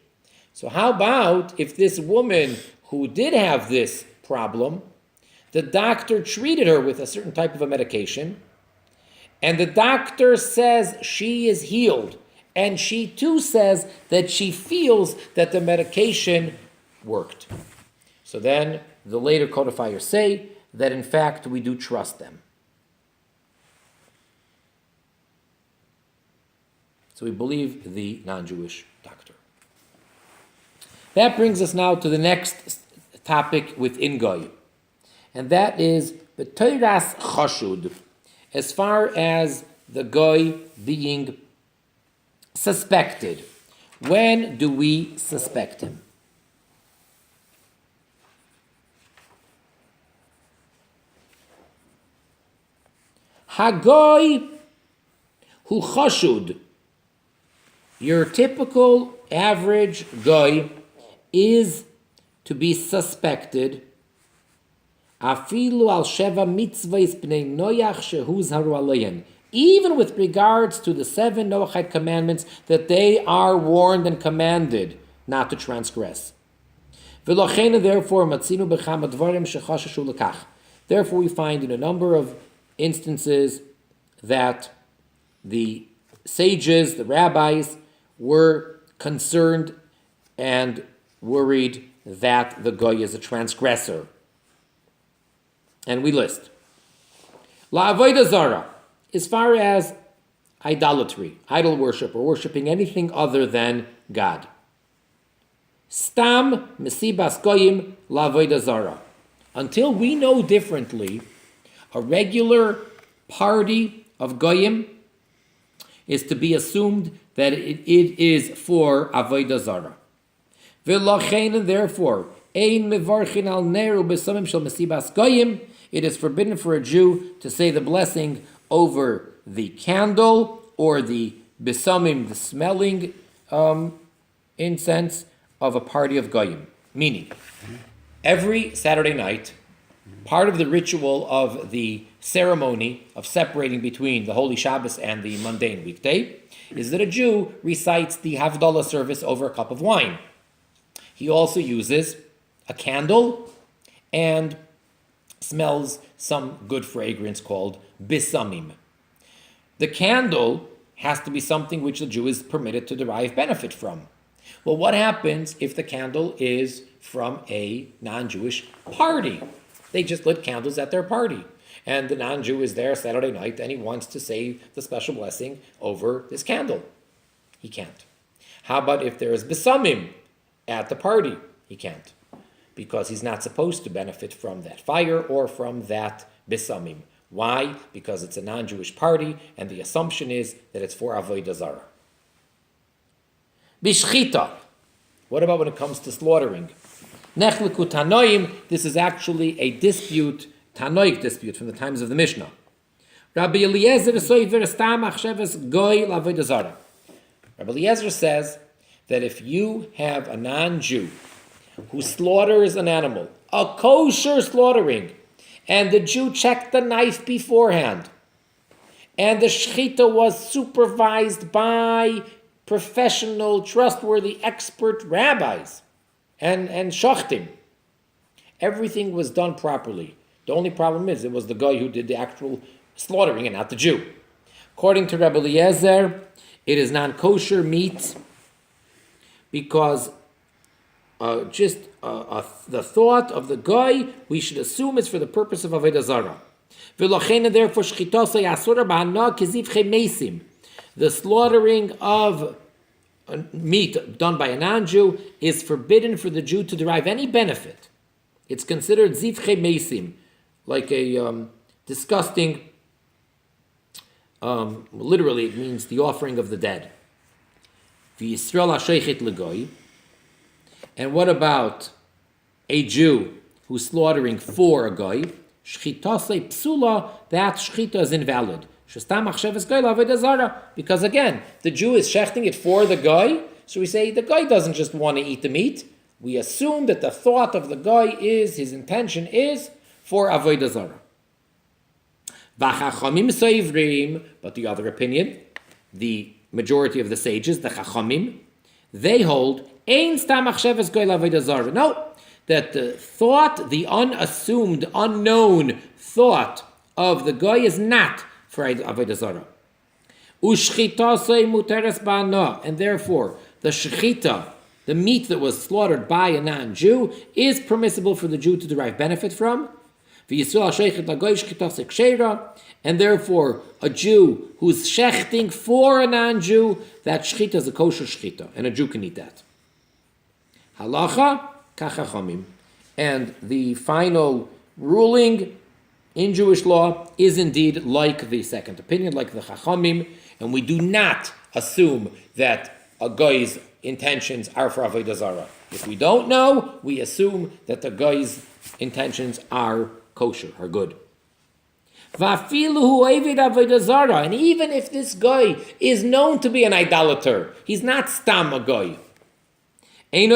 So how about if this woman who did have this problem, the doctor treated her with a certain type of a medication, and the doctor says she is healed, and she too says that she feels that the medication worked. So then the later codifiers say that in fact we do trust them. So we believe the non-Jewish doctor. That brings us now to the next topic within Goy, and that is b'toiras chashud, as far as the Goy being suspected. When do we suspect him? Hagoy hu chashud. Your typical average Goy is to be suspected Afilu al sheva mitzvahs b'nei Noach shehuzharu alein. Even with regards to the 7 Noachite commandments that they are warned and commanded not to transgress. Therefore, we find in a number of instances that the sages, the rabbis, were concerned and worried that the goy is a transgressor. And we list. La'avodah zara, as far as idolatry, idol worship, or worshiping anything other than God. Stam mesibas goyim la'avodah zara. Until we know differently, a regular party of goyim is to be assumed that it is for avodah zara. V'lachein, and therefore, ein mevarchin al neru b'samim shel mesibas goyim. It is forbidden for a Jew to say the blessing over the candle or the besamim, the smelling incense of a party of goyim. Meaning, every Saturday night, part of the ritual of the ceremony of separating between the holy Shabbos and the mundane weekday is that a Jew recites the Havdalah service over a cup of wine. He also uses a candle and smells some good fragrance called bisamim. The candle has to be something which the Jew is permitted to derive benefit from. Well, what happens if the candle is from a non-Jewish party? They just lit candles at their party. And the non-Jew is there Saturday night and he wants to say the special blessing over this candle. He can't. How about if there is bisamim at the party? He can't. Because he's not supposed to benefit from that fire or from that bisamim. Why? Because it's a non-Jewish party and the assumption is that it's for avodah zarah. Bishchita. What about when it comes to slaughtering? Nechleku tanoim. This is actually a dispute, tanoic dispute from the times of the Mishnah. Rabbi Eliezer Rabbi Eliezer says that if you have a non-Jew who slaughters an animal, a kosher slaughtering, and the Jew checked the knife beforehand, and the shechita was supervised by professional, trustworthy, expert rabbis and shachtim, everything was done properly. The only problem is it was the guy who did the actual slaughtering and not the Jew. According to Rabbi Eliezer, it is non-kosher meat because the thought of the guy, we should assume is for the purpose of avodah zarah. Therefore, the slaughtering of meat done by a non-Jew is forbidden for the Jew to derive any benefit. It's considered zivche mesim, like a disgusting, literally it means the offering of the dead. And what about a Jew who's slaughtering for a goy? Shchitase psula, that shchita is invalid. Because again, the Jew is shechting it for the guy, so we say the guy doesn't just want to eat the meat. We assume that the thought of the guy is, his intention is for avodah zarah. But the other opinion, the majority of the sages, the chachamim, they hold no, that the thought, the unassumed, unknown thought of the guy is not for avodah zarah. And therefore, the shechita, the meat that was slaughtered by a non-Jew, is permissible for the Jew to derive benefit from. And therefore, a Jew who's shechting for a non-Jew, that shechita is a kosher shechita, and a Jew can eat that. Halacha kachachamim. And the final ruling in Jewish law is indeed like the second opinion, like the chachamim, and we do not assume that a guy's intentions are for avodah zarah. If we don't know, we assume that the guy's intentions are kosher, are good. And even if this guy is known to be an idolater, he's not stam a guy. We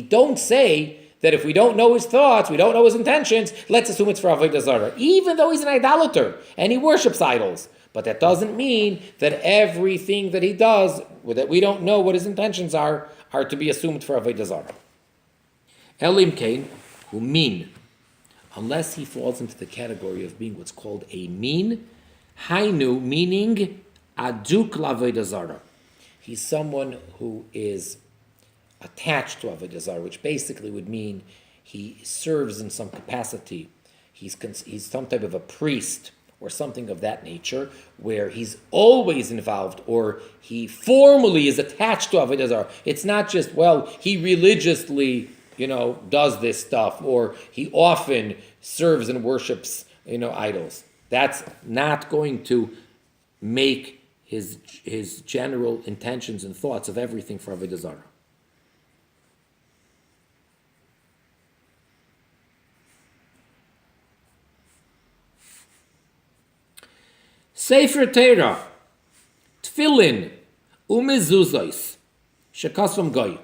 don't say that if we don't know his thoughts, we don't know his intentions, let's assume it's for Avodah Zarah, even though he's an idolater and he worships idols. But that doesn't mean that everything that he does, that we don't know what his intentions are to be assumed for Avodah Zarah. Elim Kain, who mean, unless he falls into the category of being what's called a mean, hainu, meaning aduk l'Avodah Zarah. He's someone who is attached to Avodah Zarah, which basically would mean he serves in some capacity. He's some type of a priest or something of that nature, where he's always involved, or he formally is attached to Avodah Zarah. It's not just, well, he religiously, does this stuff, or he often serves and worships, idols. That's not going to make his general intentions and thoughts of everything for Avodah Zarah. Sefer Torah, Tefillin, umezuzos, shekasvam goy.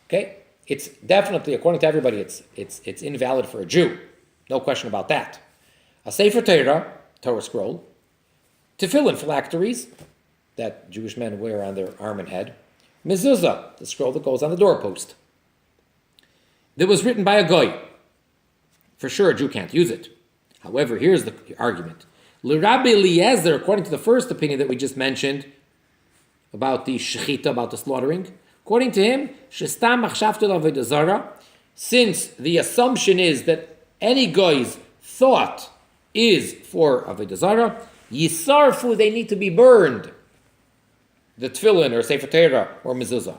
Okay, it's definitely, according to everybody, it's invalid for a Jew, no question about that. A Sefer Torah scroll, Tefillin, phylacteries that Jewish men wear on their arm and head, mezuzah, the scroll that goes on the doorpost, that was written by a goy. For sure, a Jew can't use it. However, here's the argument. L'Rabbi Eliezer, according to the first opinion that we just mentioned about the shechita, about the slaughtering, according to him, shestam machshavto l'Avodah Zarah, since the assumption is that any guy's thought is for Avodah Zarah, yisarfu, they need to be burned, the tefillin or sefer Torah or mezuzah.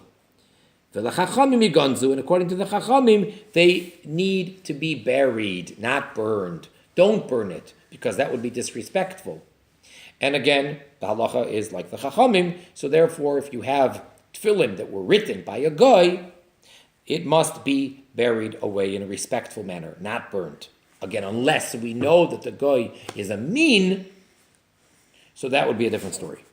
V'lachachamim yigonzu, and according to the chachamim, they need to be buried, not burned. Don't burn it, because that would be disrespectful. And again, the halacha is like the chachamim, so therefore if you have tefillin that were written by a guy, it must be buried away in a respectful manner, not burned. Again, unless we know that the guy is a mean, so that would be a different story.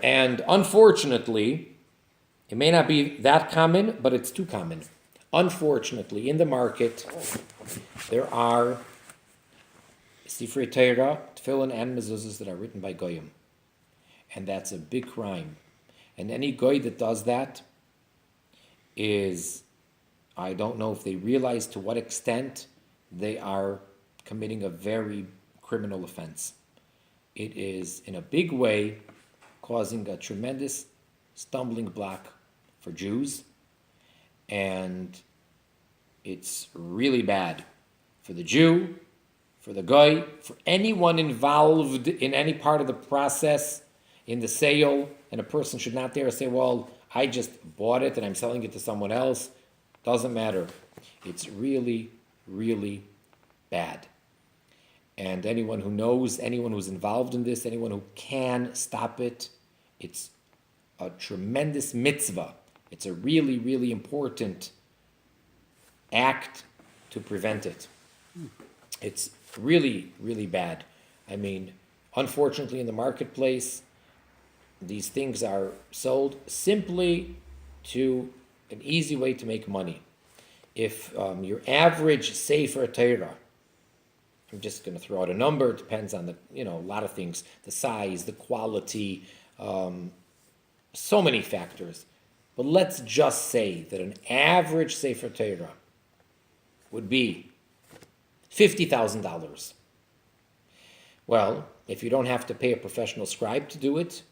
And unfortunately, it may not be that common, but it's too common. Unfortunately, in the market, there are Sifrei Torah, Tefillin, and Mezuzahs that are written by Goyim. And that's a big crime. And any Goy that does that is, I don't know if they realize to what extent they are committing a very criminal offense. It is, in a big way, causing a tremendous stumbling block for Jews, and it's really bad for the Jew, for the guy, for anyone involved in any part of the process, in the sale, and a person should not dare say, well, I just bought it and I'm selling it to someone else. Doesn't matter. It's really, really bad. And anyone who knows, anyone who's involved in this, anyone who can stop it, it's a tremendous mitzvah. It's a really, really important act to prevent it. It's really, really bad. I mean, unfortunately in the marketplace, these things are sold simply to an easy way to make money. If your average Sefer Torah, I'm just going to throw out a number, it depends on a lot of things, the size, the quality, so many factors. But let's just say that an average Sefer Torah would be $50,000. Well, if you don't have to pay a professional scribe to do it,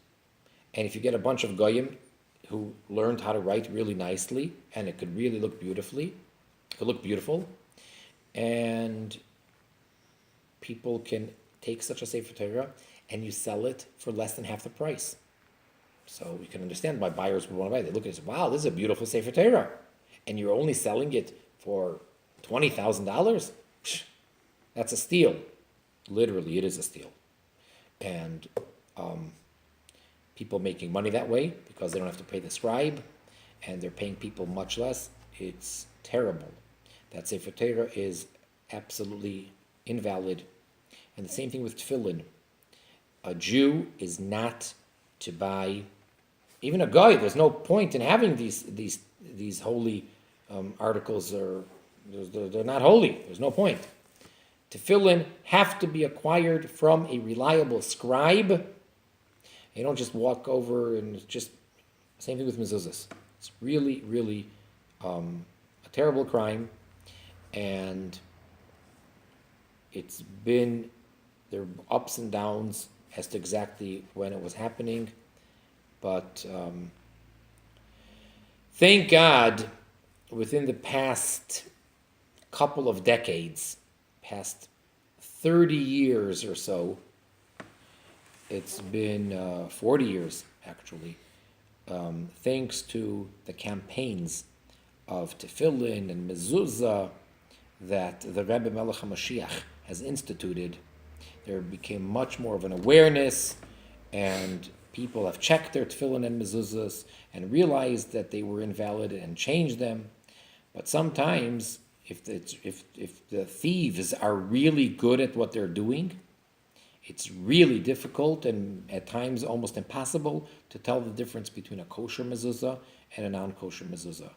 and if you get a bunch of goyim who learned how to write really nicely, and it could really look beautiful, and people can take such a Sefer Torah and you sell it for less than half the price. So you can understand why buyers would want to buy it. They look at it and say, wow, this is a beautiful Sefer Torah. And you're only selling it for $20,000? That's a steal. Literally, it is a steal. And people making money that way because they don't have to pay the scribe and they're paying people much less. It's terrible. that Sefer Torah is absolutely invalid. And the same thing with tefillin. A Jew is not to buy, even a guy. There's no point in having these holy articles. They're not holy. There's no point. Tefillin have to be acquired from a reliable scribe. You don't just walk over and it's just same thing with mezuzahs. It's really, really a terrible crime, and it's been there are ups and downs as to exactly when it was happening, but thank God, within the past couple of decades, past 30 years or so, it's been 40 years actually, thanks to the campaigns of tefillin and mezuzah that the Rebbe Melech HaMashiach has instituted, there became much more of an awareness, and people have checked their tefillin and mezuzahs and realized that they were invalid and changed them. But sometimes, if the thieves are really good at what they're doing, it's really difficult and at times almost impossible to tell the difference between a kosher mezuzah and a non-kosher mezuzah.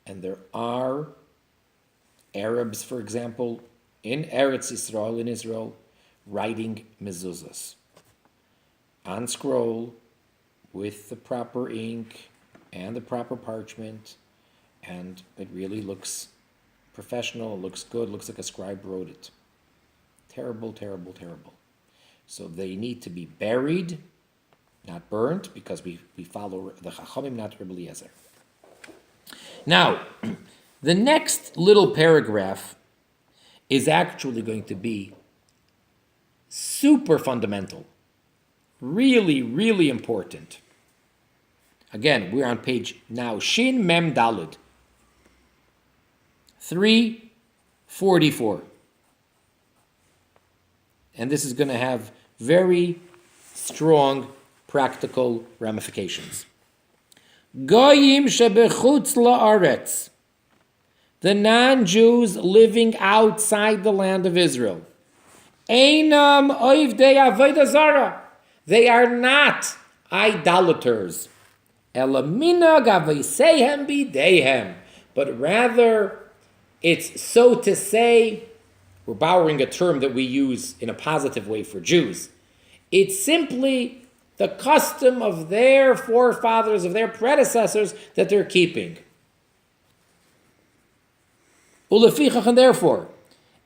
And there are Arabs, for example, in Eretz Yisrael, in Israel, writing mezuzahs on scroll with the proper ink and the proper parchment, and it really looks professional, it looks good, looks like a scribe wrote it. Terrible, terrible, terrible. So they need to be buried, not burnt, because we follow the Chachamim, not Rebbe Eliezer. Now, the next little paragraph is actually going to be super fundamental, really, really important. Again, we're on page now, Shin Mem Dalud, 344. And this is going to have very strong practical ramifications. Goyim shebechutz la'aretz, the non-Jews living outside the land of Israel. Einam oivdei avodah zara, they are not idolaters. Elamina gaveisehem bideihem, but rather it's, so to say, we're borrowing a term that we use in a positive way for Jews. It's simply the custom of their forefathers, of their predecessors, that they're keeping. Ulefichach, and therefore,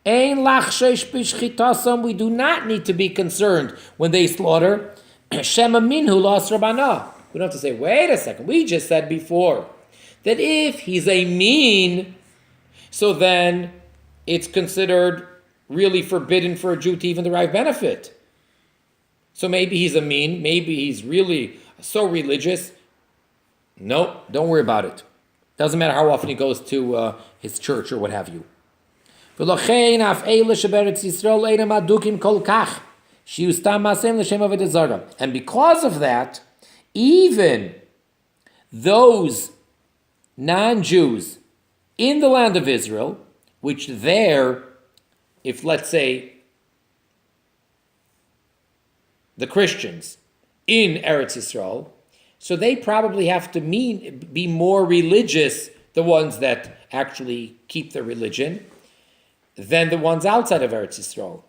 ein lachshesh b'shchitasam, we do not need to be concerned when they slaughter. Shema minhu las rabbanah. We don't have to say, wait a second, we just said before that if he's a mean, so then it's considered really forbidden for a Jew to even derive benefit. So maybe he's a mean, maybe he's really so religious. No, don't worry about it. Doesn't matter how often he goes to his church or what have you. And because of that, even those non-Jews in the land of Israel, which there, if let's say the Christians in Eretz Yisrael, so they probably have to be more religious, the ones that actually keep their religion, than the ones outside of Eretz Yisrael.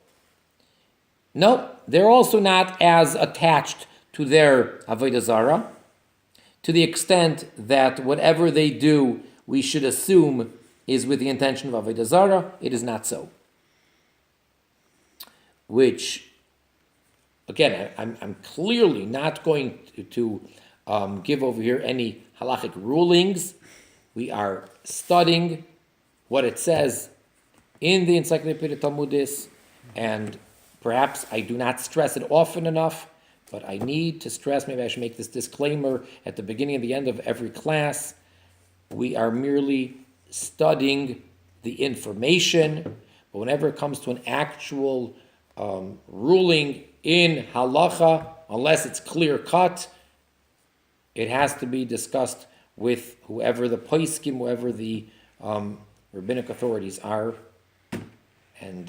No, they're also not as attached to their Avodah Zarah, to the extent that whatever they do, we should assume is with the intention of Avodah Zarah. It is not so. Which, again, I'm clearly not going to give over here any halachic rulings. We are studying what it says in the Encyclopedia Talmudit, and perhaps I do not stress it often enough, but I need to stress, maybe I should make this disclaimer at the beginning and the end of every class. We are merely studying the information, but whenever it comes to an actual ruling in halacha, unless it's clear cut, it has to be discussed with whoever the poskim, whoever the rabbinic authorities are, and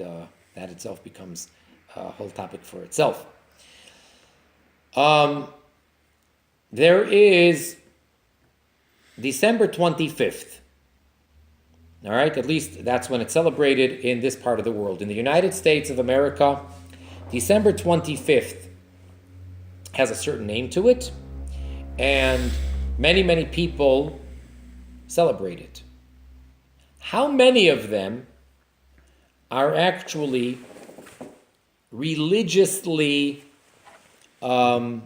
that itself becomes a whole topic for itself. There is December 25th. All right, at least that's when it's celebrated in this part of the world. In the United States of America, December 25th has a certain name to it, and many, many people celebrate it. How many of them are actually religiously are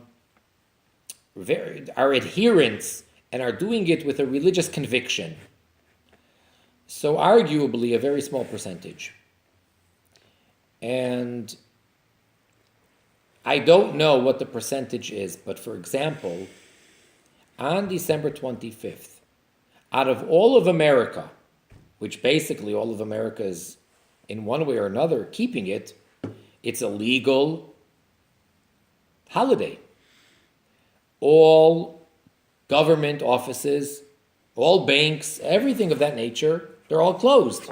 adherents and are doing it with a religious conviction? So arguably a very small percentage. And I don't know what the percentage is, but for example, on December 25th, out of all of America, which basically all of America is in one way or another keeping it, it's a legal holiday. All government offices, all banks, everything of that nature, they're all closed.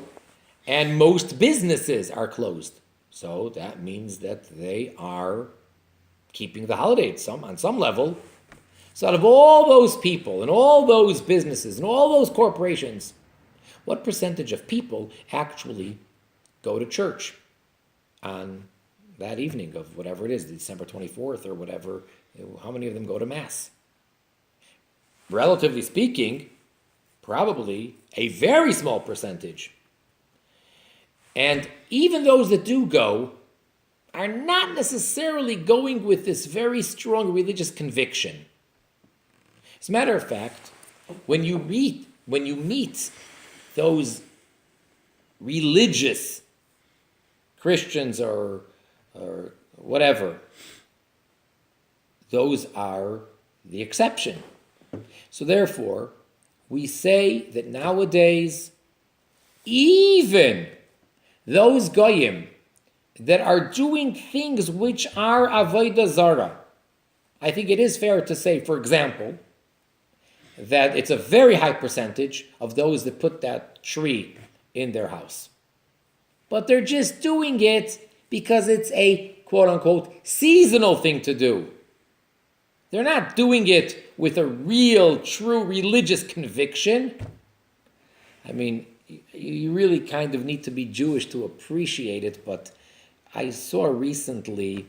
And most businesses are closed. So that means that they are keeping the holiday on some level. So out of all those people and all those businesses and all those corporations, what percentage of people actually go to church on that evening of whatever it is, December 24th or whatever? How many of them go to Mass? Relatively speaking, probably a very small percentage. And even those that do go are not necessarily going with this very strong religious conviction. As a matter of fact, when you meet those religious Christians or whatever, those are the exception. So therefore, we say that nowadays, even those goyim that are doing things which are avodah zarah, I think it is fair to say, for example, that it's a very high percentage of those that put that tree in their house. But they're just doing it because it's a quote-unquote seasonal thing to do. They're not doing it with a real, true religious conviction. I mean, you really kind of need to be Jewish to appreciate it, but I saw recently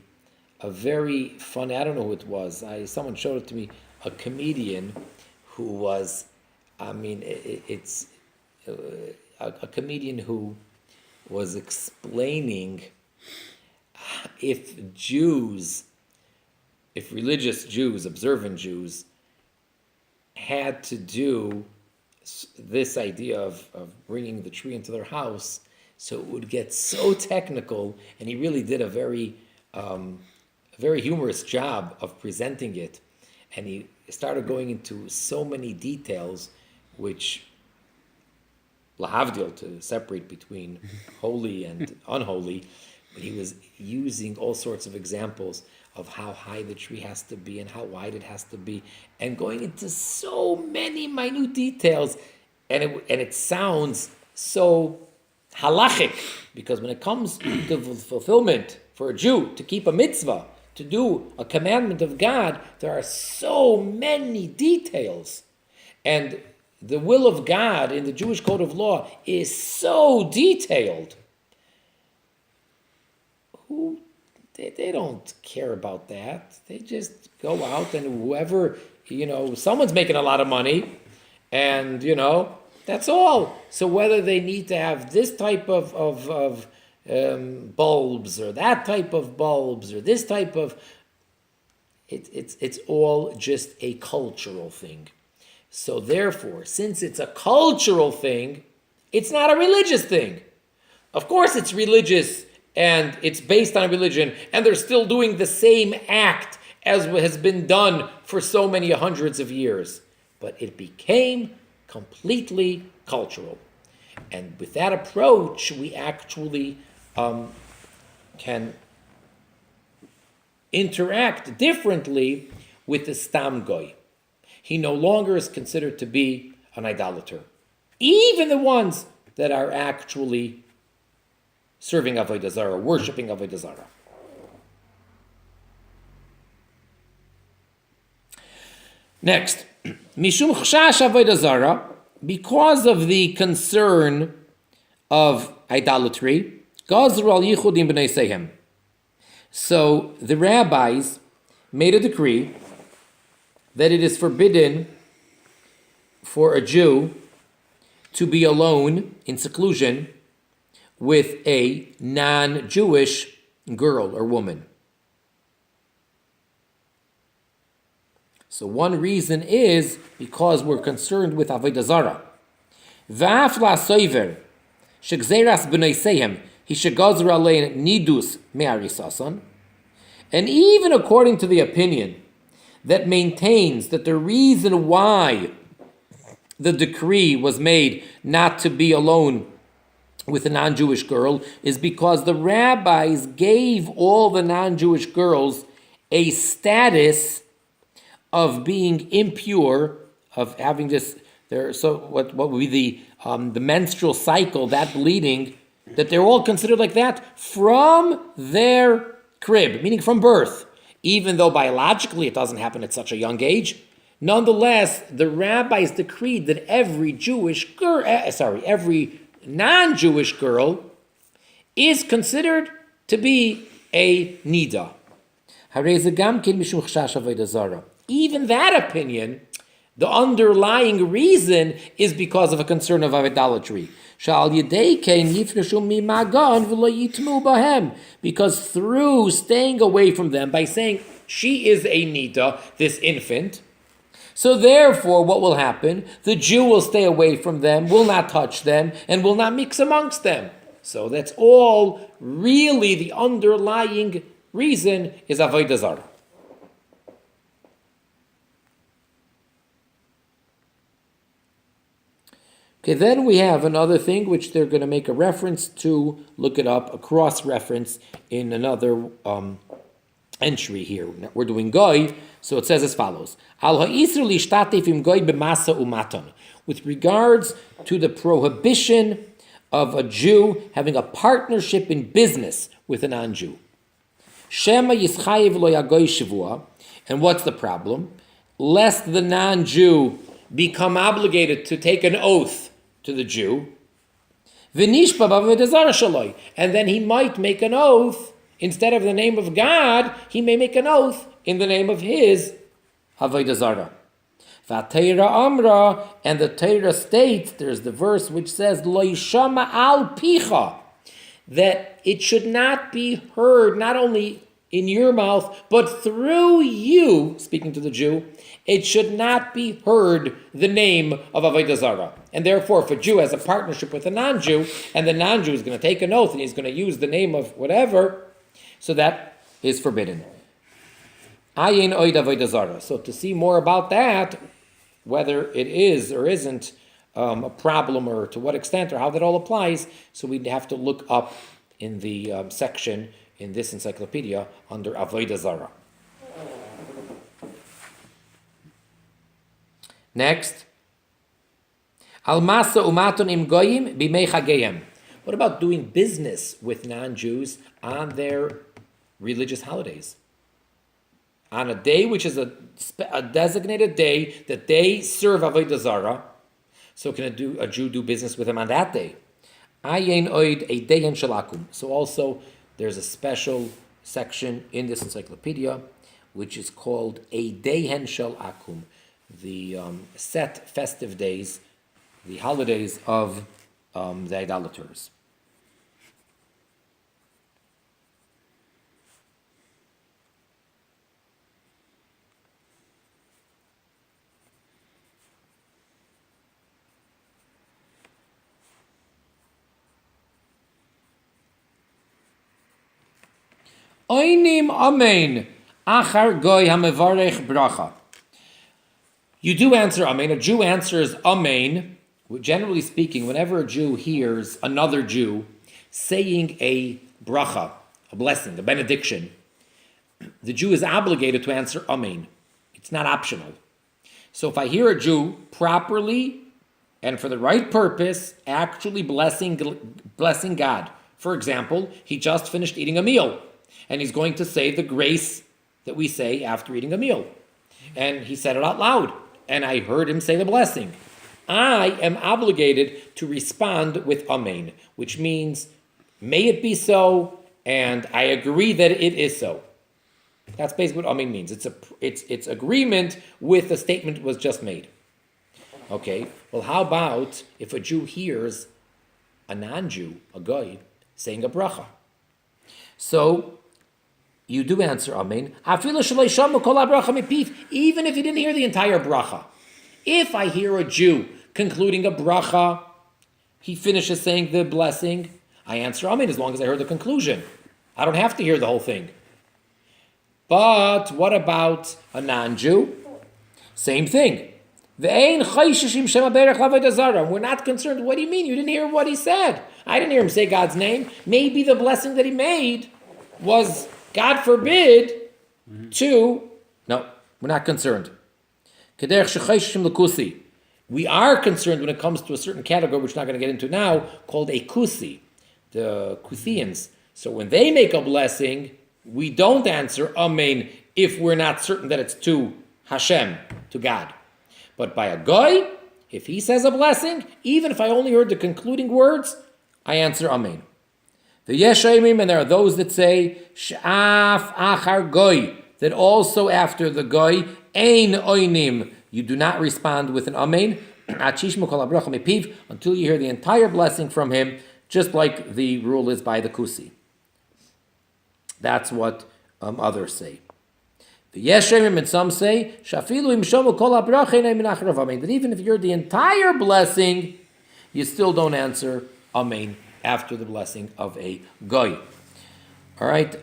a very funny, I don't know who it was, someone showed it to me, a comedian who was, it's a comedian who was explaining if religious Jews, observant Jews, had to do this idea of bringing the tree into their house, so it would get so technical, and he really did a very humorous job of presenting it, and he started going into so many details, which, lahavdil, to separate between holy and unholy, but he was using all sorts of examples of how high the tree has to be and how wide it has to be, and going into so many minute details, and it sounds so halachic, because when it comes to fulfillment for a Jew to keep a mitzvah, to do a commandment of God, there are so many details, and the will of God in the Jewish code of law is so detailed. They don't care about that. They just go out, and whoever, someone's making a lot of money, and, that's all. So whether they need to have this type of bulbs or that type of bulbs or this type of, it's all just a cultural thing. So therefore, since it's a cultural thing, it's not a religious thing. Of course it's religious, and it's based on religion, and they're still doing the same act as has been done for so many hundreds of years. But it became completely cultural. And with that approach, we actually can interact differently with the Stam Goy. He no longer is considered to be an idolater. Even the ones that are actually serving Avodah Zarah, worshipping Avodah Zarah. Next, Mishum Chashash Avodah Zarah, because of the concern of idolatry, Gazru al Yichudim b'nei Sehem. So the rabbis made a decree that it is forbidden for a Jew to be alone in seclusion with a non-Jewish girl or woman. So one reason is because we're concerned with Avodah Zarah. V'af la'soiver shegzeras b'nei Sehem he shegazr alein nidus me'arisason. And even according to the opinion that maintains that the reason why the decree was made not to be alone with a non-Jewish girl is because the rabbis gave all the non-Jewish girls a status of being impure, of having this. So what would be the menstrual cycle, that bleeding, that they're all considered like that from their crib, meaning from birth, even though biologically it doesn't happen at such a young age. Nonetheless, the rabbis decreed that every non-Jewish girl is considered to be a nida. Even that opinion, the underlying reason is because of a concern of idolatry. Because through staying away from them, by saying she is a nida, this infant, so therefore what will happen? The Jew will stay away from them, will not touch them, and will not mix amongst them. So that's all really the underlying reason is Avodah Zarah. Okay, then we have another thing which they're going to make a reference to, look it up, a cross-reference in another entry here. We're doing goy, so it says as follows. With regards to the prohibition of a Jew having a partnership in business with a non-Jew. And what's the problem? Lest the non-Jew become obligated to take an oath to the Jew, and then he might make an oath, instead of the name of God, he may make an oath in the name of his Avodah Zarah. And the Torah states, there's the verse which says, Lo yishama al picha, that it should not be heard, not only in your mouth, but through you, speaking to the Jew, it should not be heard the name of Avodah Zarah. And therefore, if a Jew has a partnership with a non-Jew, and the non-Jew is going to take an oath, and he's going to use the name of whatever, so that is forbidden. Ayin oid Avodah Zarah. So to see more about that, whether it is or isn't a problem, or to what extent, or how that all applies, so we'd have to look up in the section in this encyclopedia under Avodah Zarah. Next, Almasa umaton im goyim bimei chageyem. What about doing business with non-Jews on their religious holidays? On a day which is a designated day that they serve Avodah Zarah, so can a Jew do business with them on that day? Ayin oid a dehen shalakum. So also there's a special section in this encyclopedia which is called a dehen shel akum, the set festive days, the holidays of the idolaters. Oinim amen achar goy hamevarech bracha. You do answer amen. A Jew answers amen. Generally speaking, whenever a Jew hears another Jew saying a bracha, a blessing, a benediction, the Jew is obligated to answer amen. It's not optional. So if I hear a Jew properly and for the right purpose, actually blessing God. For example, he just finished eating a meal, and he's going to say the grace that we say after eating a meal. And he said it out loud, and I heard him say the blessing. I am obligated to respond with amen, which means, may it be so, and I agree that it is so. That's basically what amen means. It's agreement with the statement that was just made. Okay, well, how about if a Jew hears a non-Jew, a goy, saying a bracha? So you do answer amen, even if you didn't hear the entire bracha. If I hear a Jew concluding a bracha, he finishes saying the blessing, I answer amen as long as I heard the conclusion. I don't have to hear the whole thing. But what about a non-Jew? Same thing. We're not concerned. What do you mean? You didn't hear what he said. I didn't hear him say God's name. Maybe the blessing that he made was, God forbid, to... No, we're not concerned. We are concerned when it comes to a certain category, which we're not going to get into now, called a kusi, the Kuthians. So when they make a blessing, we don't answer amen if we're not certain that it's to Hashem, to God. But by a goy, if he says a blessing, even if I only heard the concluding words, I answer amen. The yeshayimim, and there are those that say sh'af achar goy, that also after the goy, ein oinim, you do not respond with an amen until you hear the entire blessing from him, just like the rule is by the kusi. That's what others say. The yeshayimim, and some say shafilu im shomu kol habracha ein min acharav amen, that even if you heard the entire blessing, you still don't answer amen after the blessing of a goy. All right.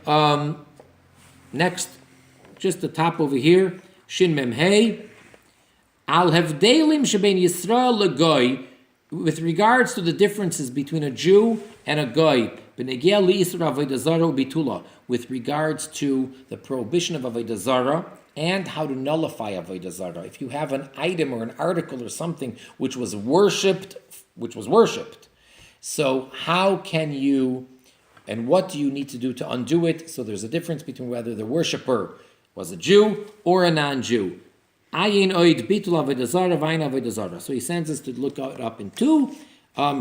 Next, just the top over here, shin mem hey. Al havdelim shebein Yisrael legoy, with regards to the differences between a Jew and a goy, b'negel li'isra avodah zara u'bitula, with regards to the prohibition of avodah zara and how to nullify avodah zara. If you have an item or an article or something which was worshipped, so how can you, and what do you need to do to undo it? So there's a difference between whether the worshipper was a Jew or a non-Jew. So he sends us to look it up in two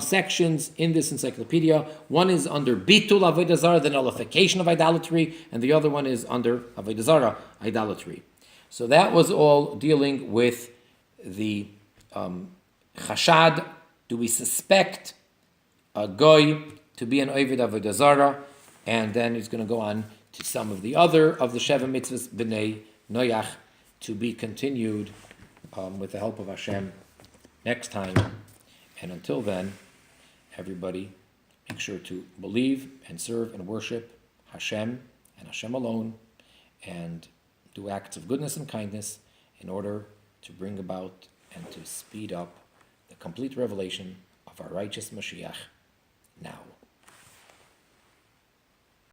sections in this encyclopedia. One is under bitul avodah zara, the nullification of idolatry, and the other one is under avodah zara, idolatry. So that was all dealing with the chashad. Do we suspect a goy to be an oived avodah zara? And then he's going to go on to some of the other of the Sheva mitzvahs b'nei Noach, to be continued with the help of Hashem next time. And until then, everybody, make sure to believe and serve and worship Hashem and Hashem alone, and do acts of goodness and kindness in order to bring about and to speed up the complete revelation of our righteous Mashiach now.